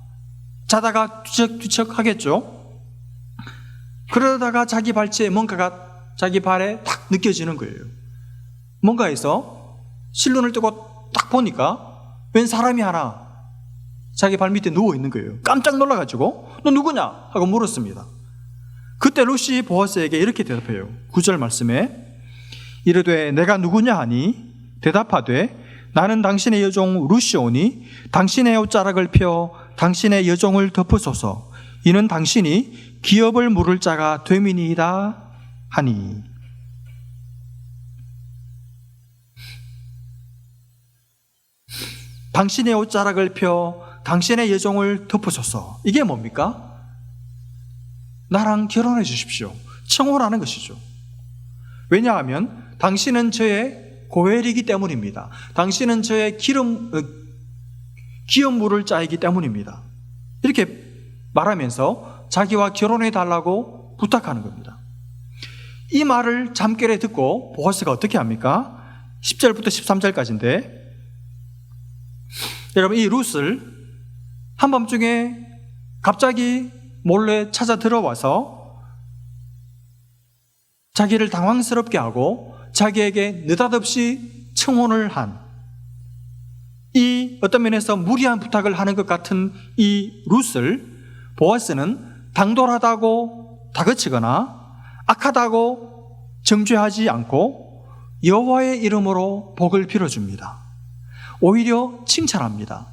자다가 뒤척뒤척 하겠죠. 그러다가 자기 발치에 뭔가가 자기 발에 딱 느껴지는 거예요. 뭔가에서 실눈을 뜨고 딱 보니까 웬 사람이 하나 자기 발 밑에 누워 있는 거예요. 깜짝 놀라가지고 너 누구냐? 하고 물었습니다. 그때 룻이 보아스에게 이렇게 대답해요. 9절 말씀에 이르되 내가 누구냐 하니 대답하되 나는 당신의 여종 룻이오니 당신의 옷자락을 펴 당신의 여종을 덮으소서. 이는 당신이 기업을 물을 자가 됨이니이다 하니. 당신의 옷자락을 펴 당신의 여종을 덮으소서. 이게 뭡니까? 나랑 결혼해 주십시오. 청혼하는 것이죠. 왜냐하면 당신은 저의 고엘이기 때문입니다. 당신은 저의 기업 물을 자이기 때문입니다. 이렇게 말하면서 자기와 결혼해 달라고 부탁하는 겁니다. 이 말을 잠결에 듣고 보아스가 어떻게 합니까? 10절부터 13절까지인데 여러분, 이 룻을 한밤중에 갑자기 몰래 찾아 들어와서 자기를 당황스럽게 하고 자기에게 느닷없이 청혼을 한, 이 어떤 면에서 무리한 부탁을 하는 것 같은 이 룻을 보아스는 당돌하다고 다그치거나 악하다고 정죄하지 않고 여호와의 이름으로 복을 빌어줍니다. 오히려 칭찬합니다.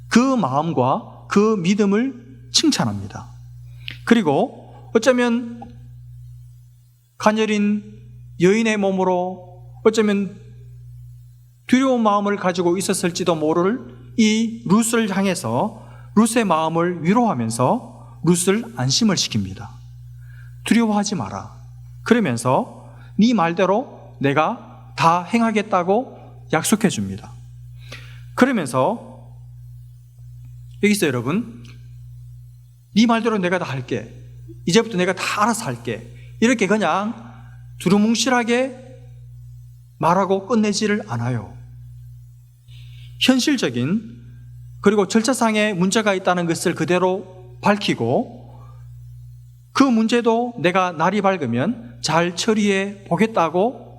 그 마음과 그 믿음을 칭찬합니다. 그리고 어쩌면 가녀린 여인의 몸으로 어쩌면 두려운 마음을 가지고 있었을지도 모를 이 룻을 향해서 룻의 마음을 위로하면서 룻을 안심을 시킵니다. 두려워하지 마라. 그러면서 네 말대로 내가 다 행하겠다고 약속해 줍니다. 그러면서 여기서 여러분, 네 말대로 내가 다 할게. 이제부터 내가 다 알아서 할게. 이렇게 그냥 두루뭉실하게 말하고 끝내지를 않아요. 현실적인 그리고 절차상의 문제가 있다는 것을 그대로 밝히고 그 문제도 내가 날이 밝으면 잘 처리해 보겠다고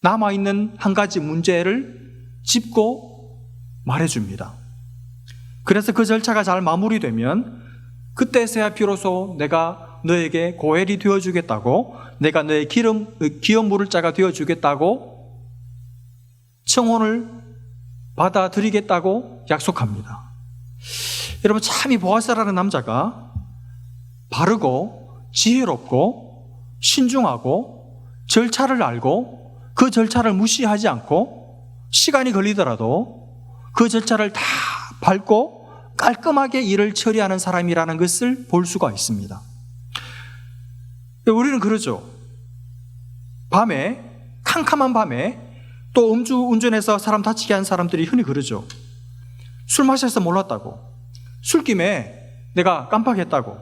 남아있는 한 가지 문제를 짚고 말해줍니다. 그래서 그 절차가 잘 마무리되면 그때서야 비로소 내가 너에게 고엘이 되어주겠다고, 내가 너의 기업 물을 자가 되어주겠다고 청혼을 받아들이겠다고 약속합니다. 여러분, 참 이 보아스라는 남자가 바르고 지혜롭고 신중하고 절차를 알고 그 절차를 무시하지 않고 시간이 걸리더라도 그 절차를 다 밟고 깔끔하게 일을 처리하는 사람이라는 것을 볼 수가 있습니다. 우리는 그러죠. 밤에, 캄캄한 밤에 또 음주운전해서 사람 다치게 한 사람들이 흔히 그러죠. 술 마셔서 몰랐다고, 술김에 내가 깜빡했다고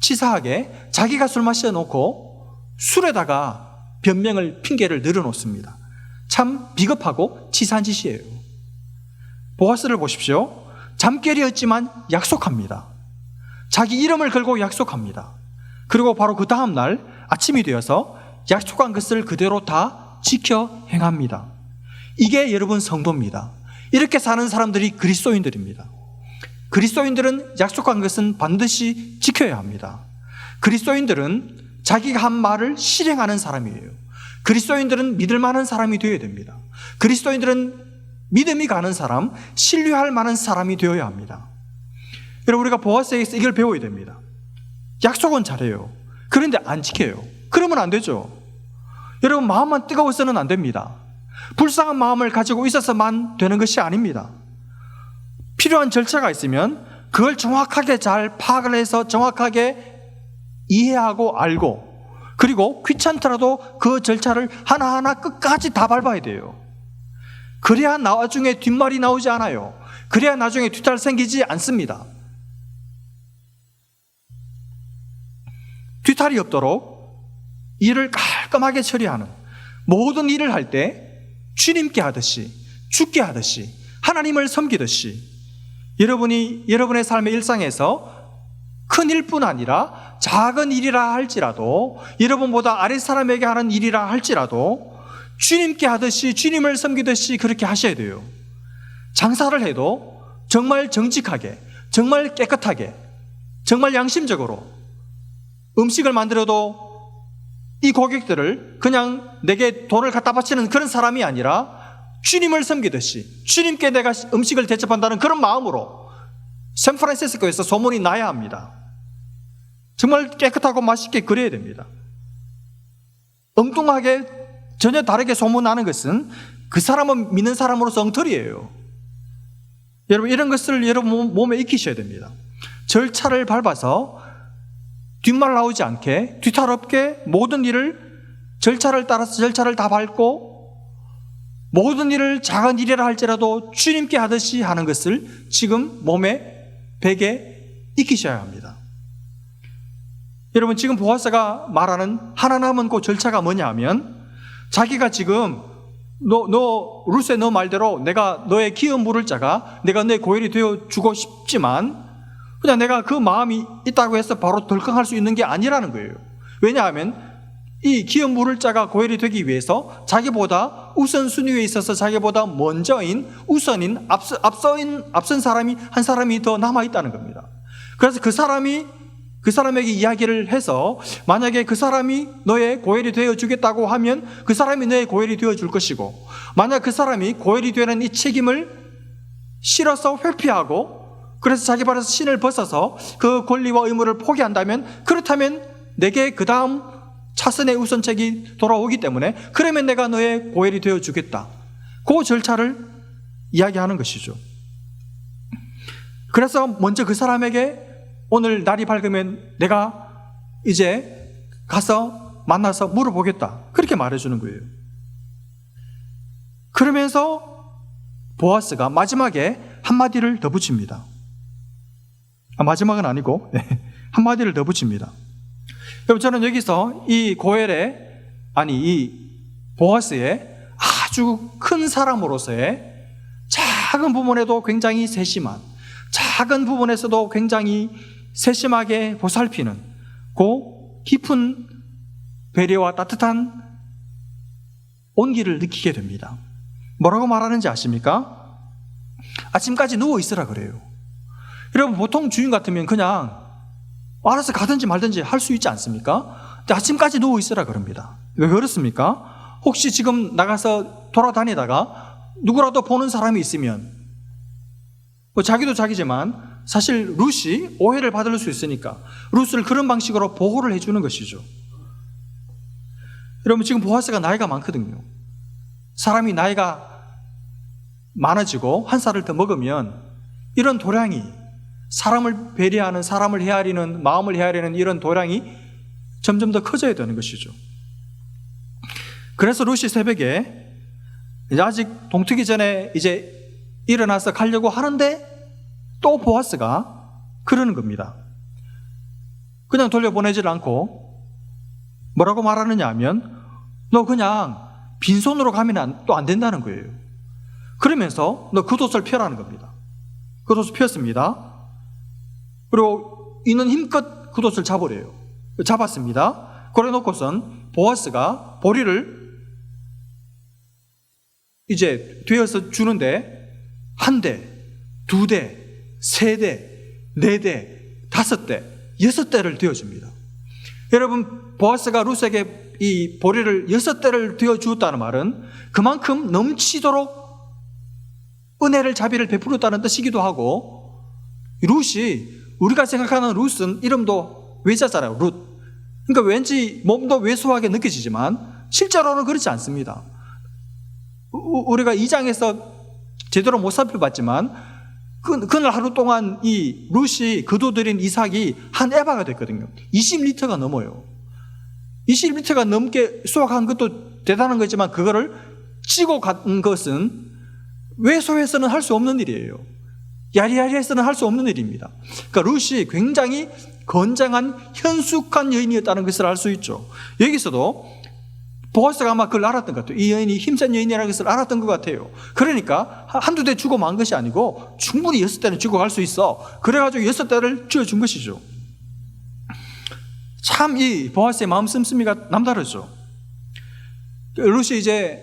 치사하게 자기가 술 마셔놓고 술에다가 변명을, 핑계를 늘어놓습니다. 참 비겁하고 치사한 짓이에요. 보아스를 보십시오. 잠결이었지만 약속합니다. 자기 이름을 걸고 약속합니다. 그리고 바로 그 다음 날 아침이 되어서 약속한 것을 그대로 다 지켜 행합니다. 이게 여러분 성도입니다. 이렇게 사는 사람들이 그리스도인들입니다. 그리스도인들은 약속한 것은 반드시 지켜야 합니다. 그리스도인들은 자기가 한 말을 실행하는 사람이에요. 그리스도인들은 믿을 만한 사람이 되어야 됩니다. 그리스도인들은 믿음이 가는 사람, 신뢰할 만한 사람이 되어야 합니다. 여러분, 우리가 보아스에게서 이걸 배워야 됩니다. 약속은 잘해요. 그런데 안 지켜요. 그러면 안 되죠. 여러분, 마음만 뜨거워서는 안 됩니다. 불쌍한 마음을 가지고 있어서만 되는 것이 아닙니다. 필요한 절차가 있으면 그걸 정확하게 잘 파악을 해서 정확하게 이해하고 알고, 그리고 귀찮더라도 그 절차를 하나하나 끝까지 다 밟아야 돼요. 그래야 나중에 뒷말이 나오지 않아요. 그래야 나중에 뒤탈 생기지 않습니다. 뒤탈이 없도록 일을 깔끔하게 처리하는, 모든 일을 할 때 주님께 하듯이, 주께 하듯이 하나님을 섬기듯이 여러분이 여러분의 삶의 일상에서 큰 일뿐 아니라 작은 일이라 할지라도 여러분보다 아랫사람에게 하는 일이라 할지라도 주님께 하듯이 주님을 섬기듯이 그렇게 하셔야 돼요. 장사를 해도 정말 정직하게, 정말 깨끗하게, 정말 양심적으로 음식을 만들어도 이 고객들을 그냥 내게 돈을 갖다 바치는 그런 사람이 아니라 주님을 섬기듯이 주님께 내가 음식을 대접한다는 그런 마음으로 샌프란시스코에서 소문이 나야 합니다. 정말 깨끗하고 맛있게 그래야 됩니다. 엉뚱하게 전혀 다르게 소문나는 것은 그 사람은 믿는 사람으로서 엉터리예요. 여러분, 이런 것을 여러분 몸에 익히셔야 됩니다. 절차를 밟아서 뒷말 나오지 않게 뒤탈 없게 모든 일을 절차를 따라서 절차를 다 밟고 모든 일을 작은 일이라 할지라도 주님께 하듯이 하는 것을 지금 몸에 배게 익히셔야 합니다. 여러분, 지금 보아스가 말하는 하나 남은 그 절차가 뭐냐 하면 자기가 지금 루스의 너 말대로 내가 너의 기업 물을 자가 내가 너의 고혈이 되어 주고 싶지만 그냥 내가 그 마음이 있다고 해서 바로 덜컹할 수 있는 게 아니라는 거예요. 왜냐하면 이 기업 물을 자가 고혈이 되기 위해서 자기보다 우선순위에 있어서 자기보다 먼저인 우선인 앞선 사람이 한 사람이 더 남아있다는 겁니다. 그래서 그 사람에게 이야기를 해서 만약에 그 사람이 너의 고혈이 되어 주겠다고 하면 그 사람이 너의 고혈이 되어 줄 것이고 만약 그 사람이 고혈이 되는 이 책임을 싫어서 회피하고 그래서 자기 발에서 신을 벗어서 그 권리와 의무를 포기한다면 그렇다면 내게 그 다음 차선의 우선책이 돌아오기 때문에 그러면 내가 너의 고혈이 되어 주겠다. 그 절차를 이야기하는 것이죠. 그래서 먼저 그 사람에게 오늘 날이 밝으면 내가 이제 가서 만나서 물어보겠다. 그렇게 말해주는 거예요. 그러면서 보아스가 마지막에 한마디를 더 붙입니다. 마지막은 아니고 한마디를 더 붙입니다. 여러분, 저는 여기서 이 보아스의 아주 큰 사람으로서의 작은 부분에도 굉장히 세심한, 작은 부분에서도 굉장히 세심하게 보살피는 그 깊은 배려와 따뜻한 온기를 느끼게 됩니다. 뭐라고 말하는지 아십니까? 아침까지 누워 있으라 그래요. 여러분, 보통 주인 같으면 그냥 알아서 가든지 말든지 할 수 있지 않습니까? 근데 아침까지 누워 있으라 그럽니다. 왜 그렇습니까? 혹시 지금 나가서 돌아다니다가 누구라도 보는 사람이 있으면 자기도 자기지만 사실 룻이 오해를 받을 수 있으니까 룻을 그런 방식으로 보호를 해주는 것이죠. 여러분, 지금 보아스가 나이가 많거든요. 사람이 나이가 많아지고 한 살을 더 먹으면 이런 도량이 사람을 배려하는, 사람을 헤아리는, 마음을 헤아리는 이런 도량이 점점 더 커져야 되는 것이죠. 그래서 룻이 새벽에 아직 동트기 전에 이제 일어나서 가려고 하는데 또 보아스가 그러는 겁니다. 그냥 돌려보내질 않고 뭐라고 말하느냐 하면 너 그냥 빈손으로 가면 또 안 된다는 거예요. 그러면서 너 겉옷을 펴라는 겁니다. 겉옷을 폈습니다. 그리고 이는 힘껏 겉옷을 잡으래요. 잡았습니다. 그래 놓고선 보아스가 보리를 이제 되어서 주는데 한 대, 두 대, 세 대, 네 대, 다섯 대, 여섯 대를 되어줍니다. 여러분, 보아스가 룻에게 이 보리를 여섯 대를 되어주었다는 말은 그만큼 넘치도록 은혜를, 자비를 베풀었다는 뜻이기도 하고, 룻이 우리가 생각하는 룻은 이름도 외자잖아요. 룻. 그러니까 왠지 몸도 왜소하게 느껴지지만 실제로는 그렇지 않습니다. 우리가 2장에서 제대로 못 살펴봤지만 그날 하루 동안 이 룻이 거두들인 이삭이 한 에바가 됐거든요. 20리터가 넘어요. 20리터가 넘게 수확한 것도 대단한 거지만 그거를 찌고 간 것은 외소해서는 할 수 없는 일이에요. 야리야리해서는 할 수 없는 일입니다. 그러니까 룻이 굉장히 건장한 현숙한 여인이었다는 것을 알 수 있죠. 여기서도 보아스가 아마 그걸 알았던 것 같아요. 이 여인이 힘센 여인이라는 것을 알았던 것 같아요. 그러니까 한두 대 주고 만 것이 아니고 충분히 6대는 주고 갈 수 있어. 그래가지고 6대를 쥐어준 것이죠. 참 이 보아스의 마음 씀씀이가 남다르죠. 룻이 이제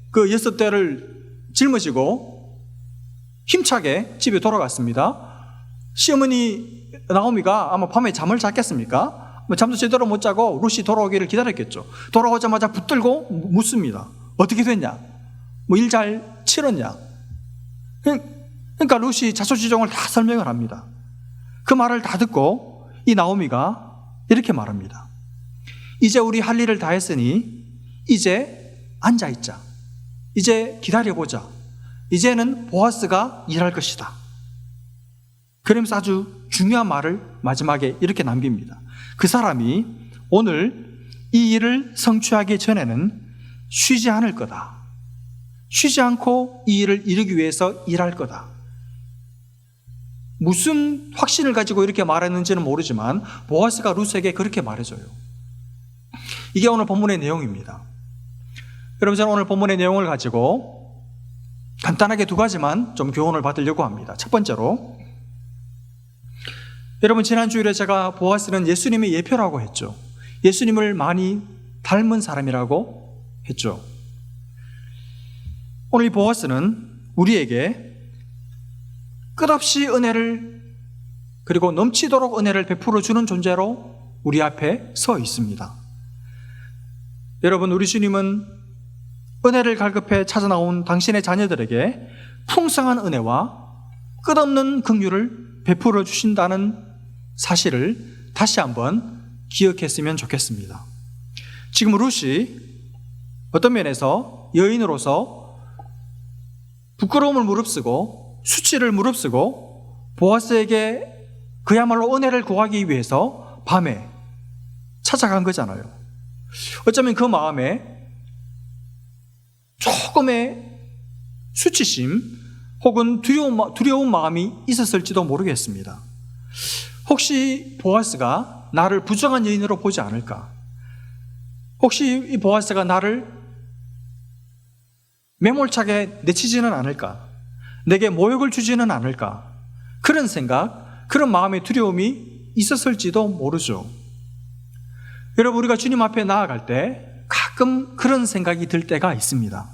그 6대를 짊어지고 힘차게 집에 돌아갔습니다. 시어머니 나오미가 아마 밤에 잠을 잤겠습니까? 잠도 제대로 못 자고 룻이 돌아오기를 기다렸겠죠. 돌아오자마자 붙들고 묻습니다. 어떻게 됐냐? 일 잘 치렀냐? 그러니까 룻이 자초지종을 다 설명을 합니다. 그 말을 다 듣고 이 나오미가 이렇게 말합니다. 이제 우리 할 일을 다 했으니 이제 앉아있자. 이제 기다려보자. 이제는 보아스가 일할 것이다. 그러면서 아주 중요한 말을 마지막에 이렇게 남깁니다. 그 사람이 오늘 이 일을 성취하기 전에는 쉬지 않을 거다. 쉬지 않고 이 일을 이루기 위해서 일할 거다. 무슨 확신을 가지고 이렇게 말했는지는 모르지만 보아스가 룻에게 그렇게 말해줘요. 이게 오늘 본문의 내용입니다. 여러분, 저는 오늘 본문의 내용을 가지고 간단하게 두 가지만 좀 교훈을 받으려고 합니다. 첫 번째로, 여러분, 지난 주일에 제가 보아스는 예수님의 예표라고 했죠. 예수님을 많이 닮은 사람이라고 했죠. 오늘 이 보아스는 우리에게 끝없이 은혜를, 그리고 넘치도록 은혜를 베풀어 주는 존재로 우리 앞에 서 있습니다. 여러분, 우리 주님은 은혜를 갈급해 찾아 나온 당신의 자녀들에게 풍성한 은혜와 끝없는 긍휼을 베풀어 주신다는 사실을 다시 한번 기억했으면 좋겠습니다. 지금 룻이 어떤 면에서 여인으로서 부끄러움을 무릅쓰고 수치를 무릅쓰고 보아스에게 그야말로 은혜를 구하기 위해서 밤에 찾아간 거잖아요. 어쩌면 그 마음에 조금의 수치심 혹은 두려운 마음이 있었을지도 모르겠습니다. 혹시 보아스가 나를 부정한 여인으로 보지 않을까? 혹시 이 보아스가 나를 매몰차게 내치지는 않을까? 내게 모욕을 주지는 않을까? 그런 생각, 그런 마음의 두려움이 있었을지도 모르죠. 여러분, 우리가 주님 앞에 나아갈 때 가끔 그런 생각이 들 때가 있습니다.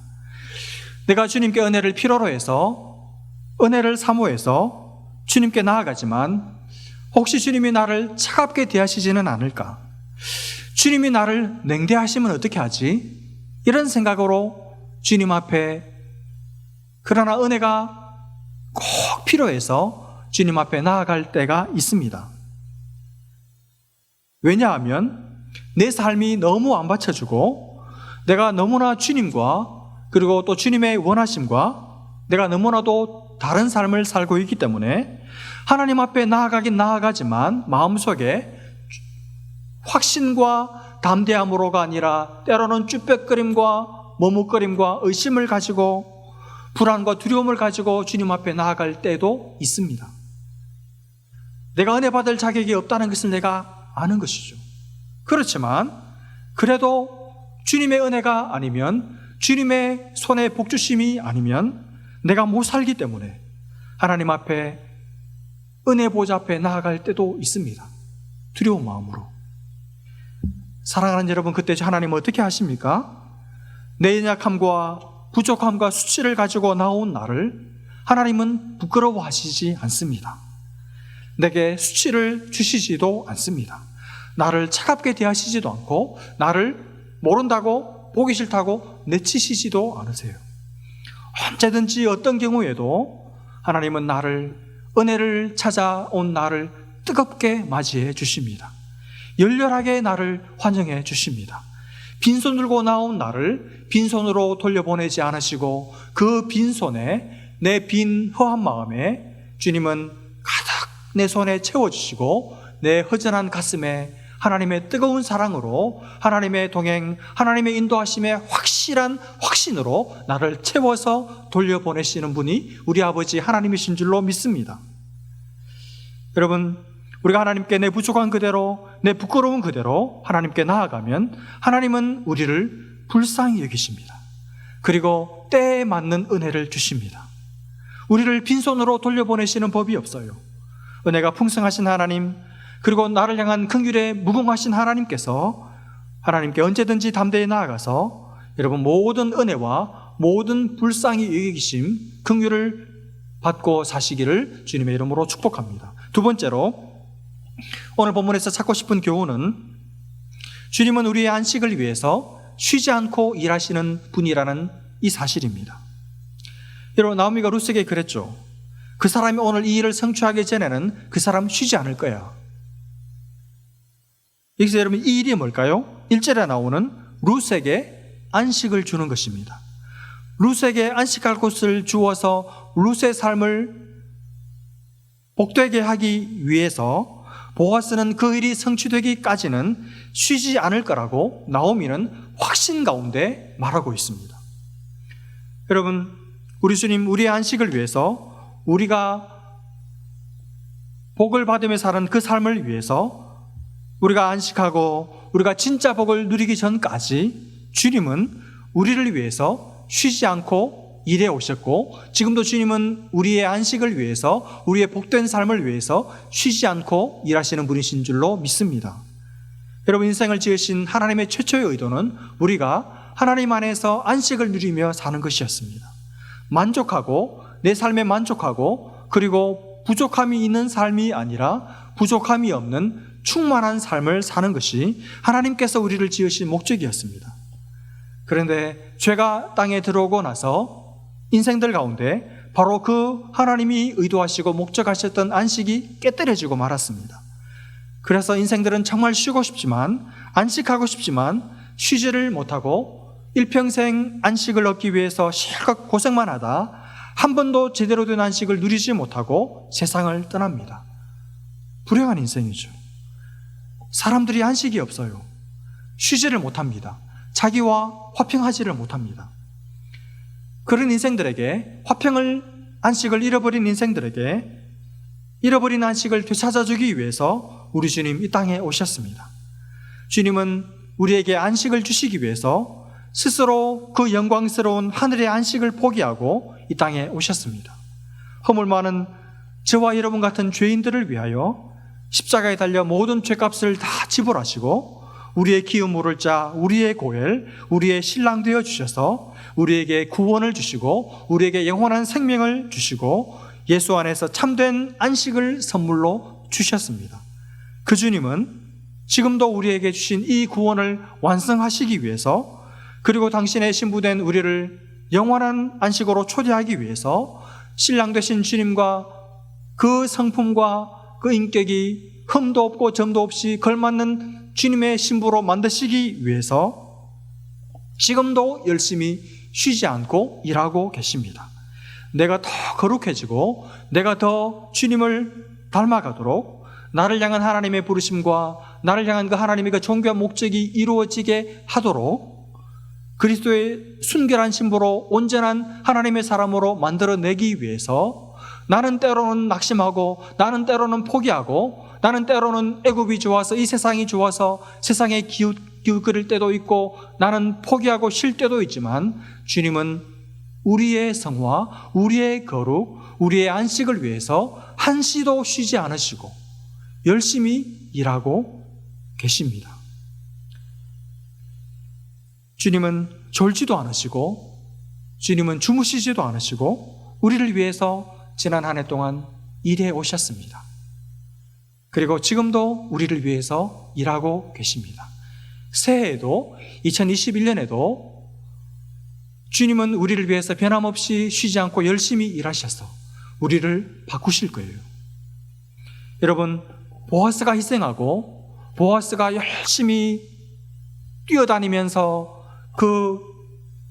내가 주님께 은혜를 필요로 해서, 은혜를 사모해서 주님께 나아가지만 혹시 주님이 나를 차갑게 대하시지는 않을까? 주님이 나를 냉대하시면 어떻게 하지? 이런 생각으로 주님 앞에, 그러나 은혜가 꼭 필요해서 주님 앞에 나아갈 때가 있습니다. 왜냐하면 내 삶이 너무 안 받쳐주고 내가 너무나 주님과 그리고 또 주님의 원하심과 내가 너무나도 다른 삶을 살고 있기 때문에 하나님 앞에 나아가긴 나아가지만 마음속에 확신과 담대함으로가 아니라 때로는 쭈뼛거림과 머뭇거림과 의심을 가지고 불안과 두려움을 가지고 주님 앞에 나아갈 때도 있습니다. 내가 은혜 받을 자격이 없다는 것을 내가 아는 것이죠. 그렇지만 그래도 주님의 은혜가 아니면, 주님의 손에 복주심이 아니면 내가 못 살기 때문에 하나님 앞에, 은혜 보좌 앞에 나아갈 때도 있습니다. 두려운 마음으로. 사랑하는 여러분, 그때 하나님은 어떻게 하십니까? 내 연약함과 부족함과 수치를 가지고 나온 나를 하나님은 부끄러워하시지 않습니다. 내게 수치를 주시지도 않습니다. 나를 차갑게 대하시지도 않고 나를 모른다고, 보기 싫다고 내치시지도 않으세요. 언제든지 어떤 경우에도 하나님은 나를, 은혜를 찾아온 나를 뜨겁게 맞이해 주십니다. 열렬하게 나를 환영해 주십니다. 빈손 들고 나온 나를 빈손으로 돌려보내지 않으시고 그 빈손에, 내 빈 허한 마음에 주님은 가득 내 손에 채워주시고 내 허전한 가슴에 하나님의 뜨거운 사랑으로, 하나님의 동행, 하나님의 인도하심에 확실한 확신으로 나를 채워서 돌려보내시는 분이 우리 아버지 하나님이신 줄로 믿습니다. 여러분, 우리가 하나님께 내 부족한 그대로, 내 부끄러운 그대로 하나님께 나아가면 하나님은 우리를 불쌍히 여기십니다. 그리고 때에 맞는 은혜를 주십니다. 우리를 빈손으로 돌려보내시는 법이 없어요. 은혜가 풍성하신 하나님, 그리고 나를 향한 긍휼에 무궁하신 하나님께서 하나님께 언제든지 담대히 나아가서 여러분 모든 은혜와 모든 불쌍히 여기심, 긍휼을 받고 사시기를 주님의 이름으로 축복합니다. 두 번째로 오늘 본문에서 찾고 싶은 교훈은 주님은 우리의 안식을 위해서 쉬지 않고 일하시는 분이라는 이 사실입니다. 여러분, 나오미가 룻에게 그랬죠. 그 사람이 오늘 이 일을 성취하기 전에는 그 사람 쉬지 않을 거야. 여기서 여러분 이 일이 뭘까요? 1절에 나오는 룻에게 안식을 주는 것입니다. 룻에게 안식할 곳을 주어서 룻의 삶을 복되게 하기 위해서 보아스는 그 일이 성취되기까지는 쉬지 않을 거라고 나오미는 확신 가운데 말하고 있습니다. 여러분, 우리 주님 우리의 안식을 위해서 우리가 복을 받으며 사는 그 삶을 위해서 우리가 안식하고 우리가 진짜 복을 누리기 전까지 주님은 우리를 위해서 쉬지 않고 일해 오셨고 지금도 주님은 우리의 안식을 위해서 우리의 복된 삶을 위해서 쉬지 않고 일하시는 분이신 줄로 믿습니다. 여러분, 인생을 지으신 하나님의 최초의 의도는 우리가 하나님 안에서 안식을 누리며 사는 것이었습니다. 만족하고 내 삶에 만족하고 그리고 부족함이 있는 삶이 아니라 부족함이 없는 충만한 삶을 사는 것이 하나님께서 우리를 지으신 목적이었습니다. 그런데 죄가 땅에 들어오고 나서 인생들 가운데 바로 그 하나님이 의도하시고 목적하셨던 안식이 깨뜨려지고 말았습니다. 그래서 인생들은 정말 쉬고 싶지만 안식하고 싶지만 쉬지를 못하고 일평생 안식을 얻기 위해서 실컷 고생만 하다 한 번도 제대로 된 안식을 누리지 못하고 세상을 떠납니다. 불행한 인생이죠. 사람들이 안식이 없어요. 쉬지를 못합니다. 자기와 화평하지를 못합니다. 그런 인생들에게 안식을 잃어버린 인생들에게 잃어버린 안식을 되찾아주기 위해서 우리 주님 이 땅에 오셨습니다. 주님은 우리에게 안식을 주시기 위해서 스스로 그 영광스러운 하늘의 안식을 포기하고 이 땅에 오셨습니다. 허물 많은 저와 여러분 같은 죄인들을 위하여 십자가에 달려 모든 죄값을 다 지불하시고 우리의 기업 물을 자, 우리의 고엘, 우리의 신랑 되어 주셔서 우리에게 구원을 주시고 우리에게 영원한 생명을 주시고 예수 안에서 참된 안식을 선물로 주셨습니다. 그 주님은 지금도 우리에게 주신 이 구원을 완성하시기 위해서 그리고 당신의 신부된 우리를 영원한 안식으로 초대하기 위해서 신랑 되신 주님과 그 성품과 그 인격이 흠도 없고 점도 없이 걸맞는 주님의 신부로 만드시기 위해서 지금도 열심히 쉬지 않고 일하고 계십니다. 내가 더 거룩해지고 내가 더 주님을 닮아가도록 나를 향한 하나님의 부르심과 나를 향한 그 하나님의 그 존귀한 목적이 이루어지게 하도록 그리스도의 순결한 신부로 온전한 하나님의 사람으로 만들어내기 위해서 나는 때로는 낙심하고 나는 때로는 포기하고 나는 때로는 애굽이 좋아서 이 세상이 좋아서 세상에 기웃거릴 때도 있고 나는 포기하고 쉴 때도 있지만 주님은 우리의 성화, 우리의 거룩, 우리의 안식을 위해서 한시도 쉬지 않으시고 열심히 일하고 계십니다. 주님은 졸지도 않으시고 주님은 주무시지도 않으시고 우리를 위해서 지난 한 해 동안 일해 오셨습니다. 그리고 지금도 우리를 위해서 일하고 계십니다. 새해에도 2021년에도 주님은 우리를 위해서 변함없이 쉬지 않고 열심히 일하셔서 우리를 바꾸실 거예요. 여러분, 보아스가 희생하고 보아스가 열심히 뛰어다니면서 그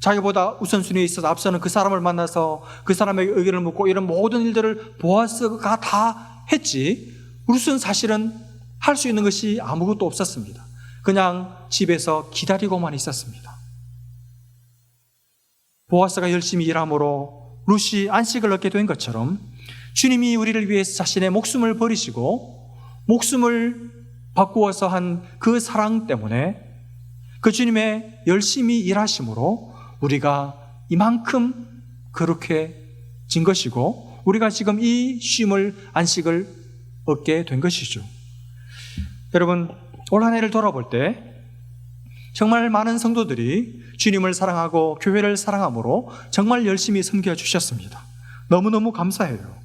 자기보다 우선순위에 있어서 앞서는 그 사람을 만나서 그 사람에게 의견을 묻고 이런 모든 일들을 보아스가 다 했지 룻은 사실은 할 수 있는 것이 아무것도 없었습니다. 그냥 집에서 기다리고만 있었습니다. 보아스가 열심히 일함으로 룻이 안식을 얻게 된 것처럼 주님이 우리를 위해서 자신의 목숨을 버리시고 목숨을 바꾸어서 한 그 사랑 때문에 그 주님의 열심히 일하심으로 우리가 이만큼 거룩해진 것이고 우리가 지금 이 쉼을, 안식을 얻게 된 것이죠. 여러분, 올 한 해를 돌아볼 때 정말 많은 성도들이 주님을 사랑하고 교회를 사랑함으로 정말 열심히 섬겨주셨습니다. 너무너무 감사해요.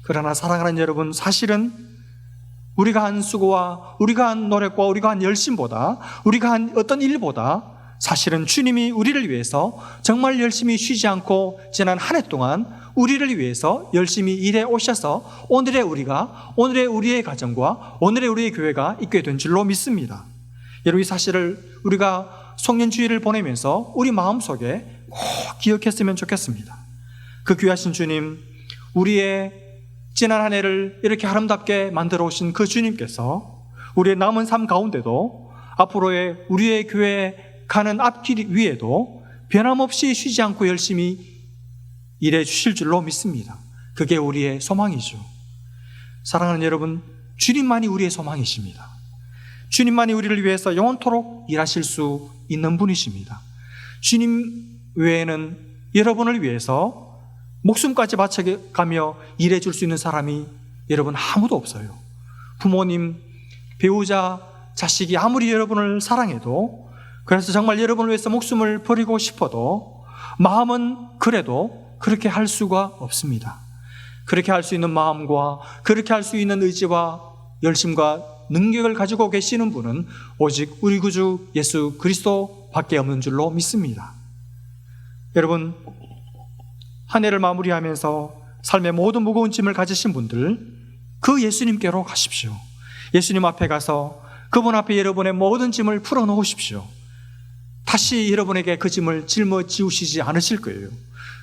그러나 사랑하는 여러분, 사실은 우리가 한 수고와 우리가 한 노력과 우리가 한 열심보다, 우리가 한 어떤 일보다 사실은 주님이 우리를 위해서 정말 열심히 쉬지 않고 지난 한 해 동안 우리를 위해서 열심히 일해 오셔서 오늘의 우리가, 오늘의 우리의 가정과 오늘의 우리의 교회가 있게 된 줄로 믿습니다. 여러분, 이 사실을 우리가 송년주일을 보내면서 우리 마음속에 꼭 기억했으면 좋겠습니다. 그 귀하신 주님, 우리의 지난 한 해를 이렇게 아름답게 만들어 오신 그 주님께서 우리의 남은 삶 가운데도 앞으로의 우리의 교회에 가는 앞길 위에도 변함없이 쉬지 않고 열심히 일해 주실 줄로 믿습니다. 그게 우리의 소망이죠. 사랑하는 여러분, 주님만이 우리의 소망이십니다. 주님만이 우리를 위해서 영원토록 일하실 수 있는 분이십니다. 주님 외에는 여러분을 위해서 목숨까지 바쳐가며 일해 줄 수 있는 사람이 여러분 아무도 없어요. 부모님, 배우자, 자식이 아무리 여러분을 사랑해도, 그래서 정말 여러분을 위해서 목숨을 버리고 싶어도 마음은 그래도 그렇게 할 수가 없습니다. 그렇게 할 수 있는 마음과 그렇게 할 수 있는 의지와 열심과 능력을 가지고 계시는 분은 오직 우리 구주 예수 그리스도밖에 없는 줄로 믿습니다. 여러분, 한 해를 마무리하면서 삶의 모든 무거운 짐을 가지신 분들, 그 예수님께로 가십시오. 예수님 앞에 가서 그분 앞에 여러분의 모든 짐을 풀어놓으십시오. 다시 여러분에게 그 짐을 짊어지우시지 않으실 거예요.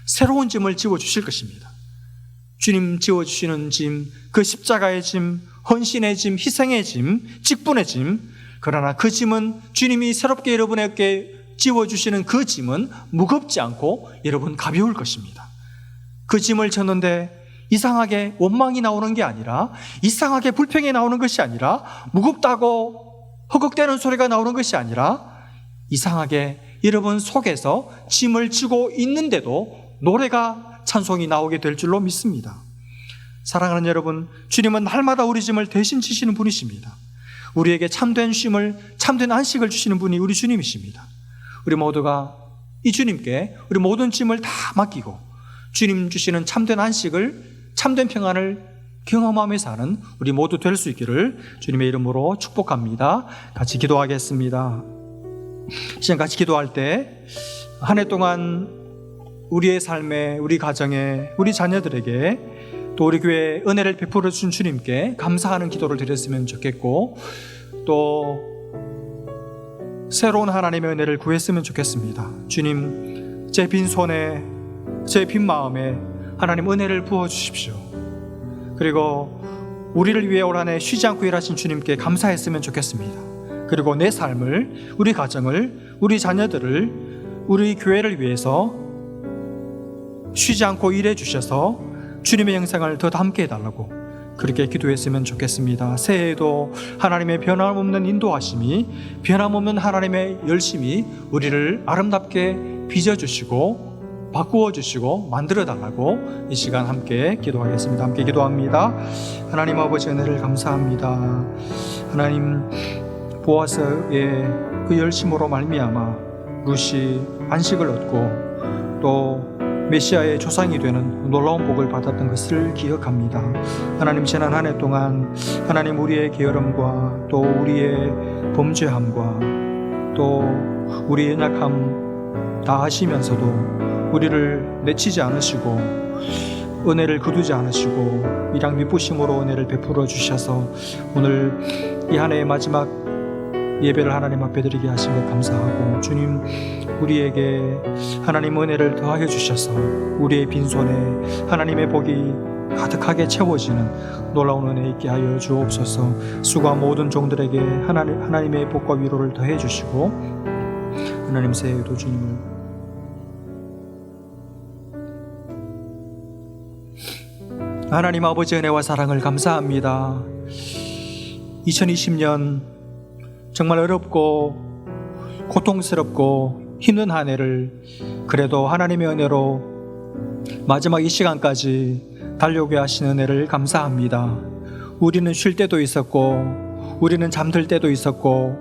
새로운 짐을 지워주실 것입니다. 주님 지워주시는 짐, 그 십자가의 짐, 헌신의 짐, 희생의 짐, 직분의 짐, 그러나 그 짐은 주님이 새롭게 여러분에게 지워주시는 그 짐은 무겁지 않고 여러분 가벼울 것입니다. 그 짐을 졌는데 이상하게 원망이 나오는 게 아니라, 이상하게 불평이 나오는 것이 아니라, 무겁다고 허걱대는 소리가 나오는 것이 아니라, 이상하게 여러분 속에서 짐을 지고 있는데도 노래가, 찬송이 나오게 될 줄로 믿습니다. 사랑하는 여러분, 주님은 날마다 우리 짐을 대신 지시는 분이십니다. 우리에게 참된 쉼을, 참된 안식을 주시는 분이 우리 주님이십니다. 우리 모두가 이 주님께 우리 모든 짐을 다 맡기고 주님 주시는 참된 안식을, 참된 평안을 경험하며 사는 우리 모두 될 수 있기를 주님의 이름으로 축복합니다. 같이 기도하겠습니다. 시간 같이 기도할 때 한 해 동안 우리의 삶에, 우리 가정에, 우리 자녀들에게 또 우리 교회에 은혜를 베풀어 주신 주님께 감사하는 기도를 드렸으면 좋겠고, 또 새로운 하나님의 은혜를 구했으면 좋겠습니다. 주님, 제 빈손에, 제 빈 마음에 하나님 은혜를 부어주십시오. 그리고 우리를 위해 올 한 해 쉬지 않고 일하신 주님께 감사했으면 좋겠습니다. 그리고 내 삶을, 우리 가정을, 우리 자녀들을, 우리 교회를 위해서 쉬지 않고 일해 주셔서 주님의 영생을 더 담게 해달라고 그렇게 기도했으면 좋겠습니다. 새해에도 하나님의 변함없는 인도하심이, 변함없는 하나님의 열심이 우리를 아름답게 빚어주시고 바꾸어주시고 만들어달라고 이 시간 함께 기도하겠습니다. 함께 기도합니다. 하나님 아버지, 은혜를 감사합니다. 하나님, 보아스의 그 열심으로 말미암아 룻이 안식을 얻고 또 메시아의 조상이 되는 놀라운 복을 받았던 것을 기억합니다. 하나님, 지난 한 해 동안 하나님, 우리의 게으름과 또 우리의 범죄함과 또 우리의 연약함 다 아시면서도 우리를 내치지 않으시고 은혜를 거두지 않으시고 일양 미쁘심으로 은혜를 베풀어 주셔서 오늘 이 한 해의 마지막 예배를 하나님 앞에 드리게 하신 것 감사하고, 주님, 우리에게 하나님 은혜를 더하여 주셔서 우리의 빈손에 하나님의 복이 가득하게 채워지는 놀라운 은혜 있게 하여 주옵소서. 수고한 모든 종들에게 하나님의 복과 위로를 더해 주시고, 하나님 새해에도 주님을 하나님 아버지의 은혜와 사랑을 감사합니다. 2020년 정말 어렵고 고통스럽고 힘든 한 해를 그래도 하나님의 은혜로 마지막 이 시간까지 달려오게 하신 은혜를 감사합니다. 우리는 쉴 때도 있었고, 우리는 잠들 때도 있었고,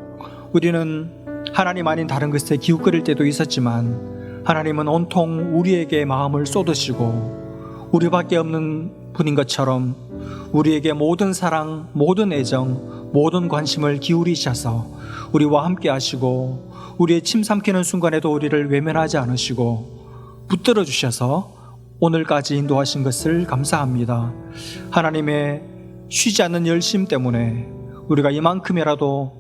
우리는 하나님 아닌 다른 것에 기웃거릴 때도 있었지만, 하나님은 온통 우리에게 마음을 쏟으시고 우리밖에 없는 분인 것처럼 우리에게 모든 사랑, 모든 애정, 모든 관심을 기울이셔서 우리와 함께 하시고, 우리의 침 삼키는 순간에도 우리를 외면하지 않으시고 붙들어 주셔서 오늘까지 인도하신 것을 감사합니다. 하나님의 쉬지 않는 열심 때문에 우리가 이만큼이라도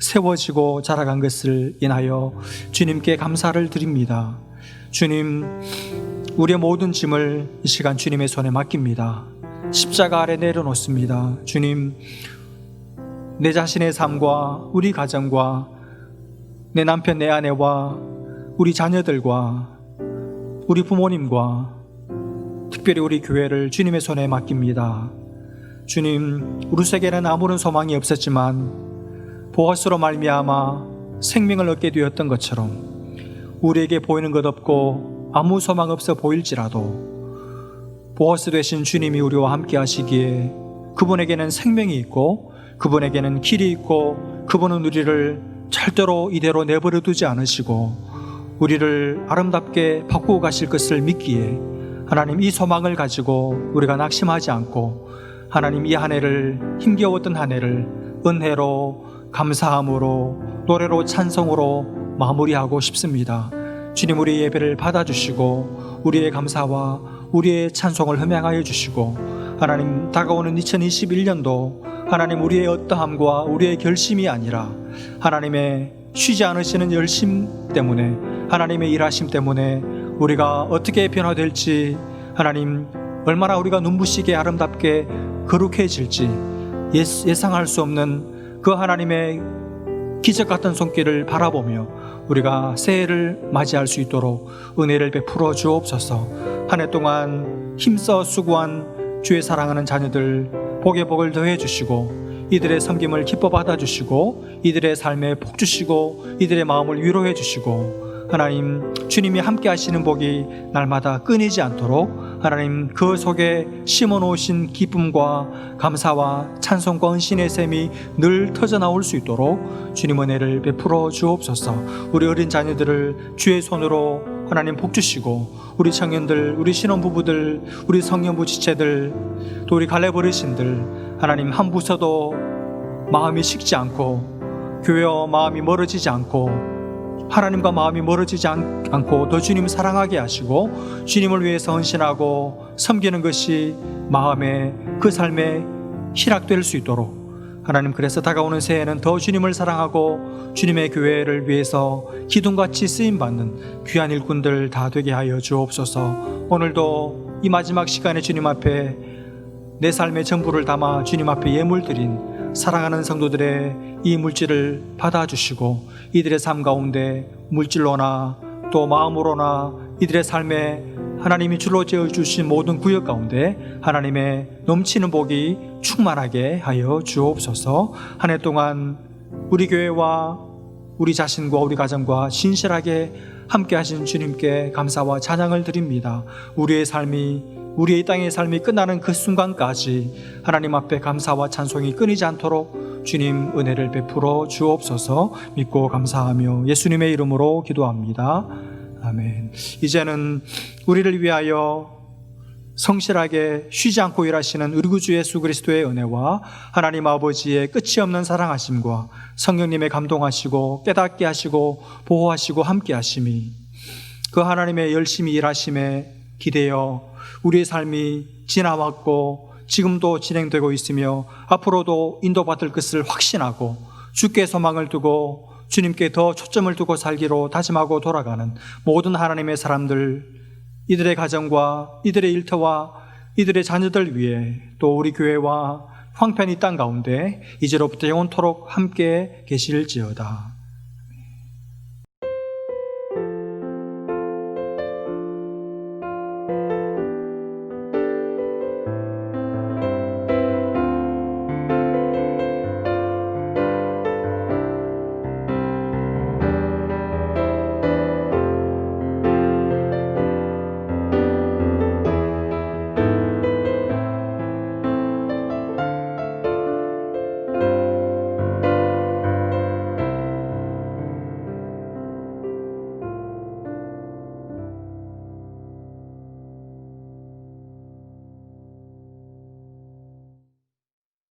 세워지고 자라간 것을 인하여 주님께 감사를 드립니다. 주님, 우리의 모든 짐을 이 시간 주님의 손에 맡깁니다. 십자가 아래 내려놓습니다. 주님, 내 자신의 삶과 우리 가정과 내 남편, 내 아내와 우리 자녀들과 우리 부모님과 특별히 우리 교회를 주님의 손에 맡깁니다. 주님, 우리에게는 아무런 소망이 없었지만 보아스로 말미암아 생명을 얻게 되었던 것처럼 우리에게 보이는 것 없고 아무 소망 없어 보일지라도 보아스 되신 주님이 우리와 함께 하시기에 그분에게는 생명이 있고 그분에게는 길이 있고 그분은 우리를 절대로 이대로 내버려 두지 않으시고 우리를 아름답게 바꾸고 가실 것을 믿기에 하나님, 이 소망을 가지고 우리가 낙심하지 않고 하나님, 이 한 해를, 힘겨웠던 한 해를 은혜로, 감사함으로, 노래로, 찬송으로 마무리하고 싶습니다. 주님, 우리의 예배를 받아주시고 우리의 감사와 우리의 찬송을 흠양하여 주시고, 하나님, 다가오는 2021년도 하나님, 우리의 어떠함과 우리의 결심이 아니라 하나님의 쉬지 않으시는 열심 때문에, 하나님의 일하심 때문에 우리가 어떻게 변화될지, 하나님, 얼마나 우리가 눈부시게 아름답게 거룩해질지 예상할 수 없는 그 하나님의 기적 같은 손길을 바라보며 우리가 새해를 맞이할 수 있도록 은혜를 베풀어 주옵소서. 한 해 동안 힘써 수고한 주의 사랑하는 자녀들 복에 복을 더해 주시고 이들의 섬김을 기뻐 받아 주시고 이들의 삶에 복 주시고 이들의 마음을 위로해 주시고, 하나님, 주님이 함께 하시는 복이 날마다 끊이지 않도록 하나님, 그 속에 심어 놓으신 기쁨과 감사와 찬송과 은신의 샘이 늘 터져나올 수 있도록 주님 은혜를 베풀어 주옵소서. 우리 어린 자녀들을 주의 손으로 하나님 복 주시고, 우리 청년들, 우리 신혼부부들, 우리 성년부 지체들, 또 우리 갈렙 어르신들, 하나님, 한 부서도 마음이 식지 않고 교회와 마음이 멀어지지 않고 하나님과 마음이 멀어지지 않고 더 주님을 사랑하게 하시고 주님을 위해서 헌신하고 섬기는 것이 마음에, 그 삶에 희락될 수 있도록 하나님, 그래서 다가오는 새해에는 더 주님을 사랑하고 주님의 교회를 위해서 기둥같이 쓰임받는 귀한 일꾼들 다 되게 하여 주옵소서. 오늘도 이 마지막 시간에 주님 앞에 내 삶의 전부를 담아 주님 앞에 예물 드린 사랑하는 성도들의 이 물질을 받아주시고 이들의 삶 가운데 물질로나 또 마음으로나 이들의 삶에 하나님이 줄로 지어주신 모든 구역 가운데 하나님의 넘치는 복이 충만하게 하여 주옵소서. 한 해 동안 우리 교회와 우리 자신과 우리 가정과 신실하게 함께 하신 주님께 감사와 찬양을 드립니다. 우리의 이 땅의 삶이 끝나는 그 순간까지 하나님 앞에 감사와 찬송이 끊이지 않도록 주님 은혜를 베풀어 주옵소서. 믿고 감사하며 예수님의 이름으로 기도합니다. 아멘. 이제는 우리를 위하여 성실하게 쉬지 않고 일하시는 우리 구주 예수 그리스도의 은혜와 하나님 아버지의 끝이 없는 사랑하심과 성령님의 감동하시고 깨닫게 하시고 보호하시고 함께 하심이, 그 하나님의 열심히 일하심에 기대어 우리의 삶이 지나왔고 지금도 진행되고 있으며 앞으로도 인도받을 것을 확신하고 주께 소망을 두고 주님께 더 초점을 두고 살기로 다짐하고 돌아가는 모든 하나님의 사람들, 이들의 가정과 이들의 일터와 이들의 자녀들 위해 또 우리 교회와 황폐한 이 땅 가운데 이제로부터 영원토록 함께 계실지어다.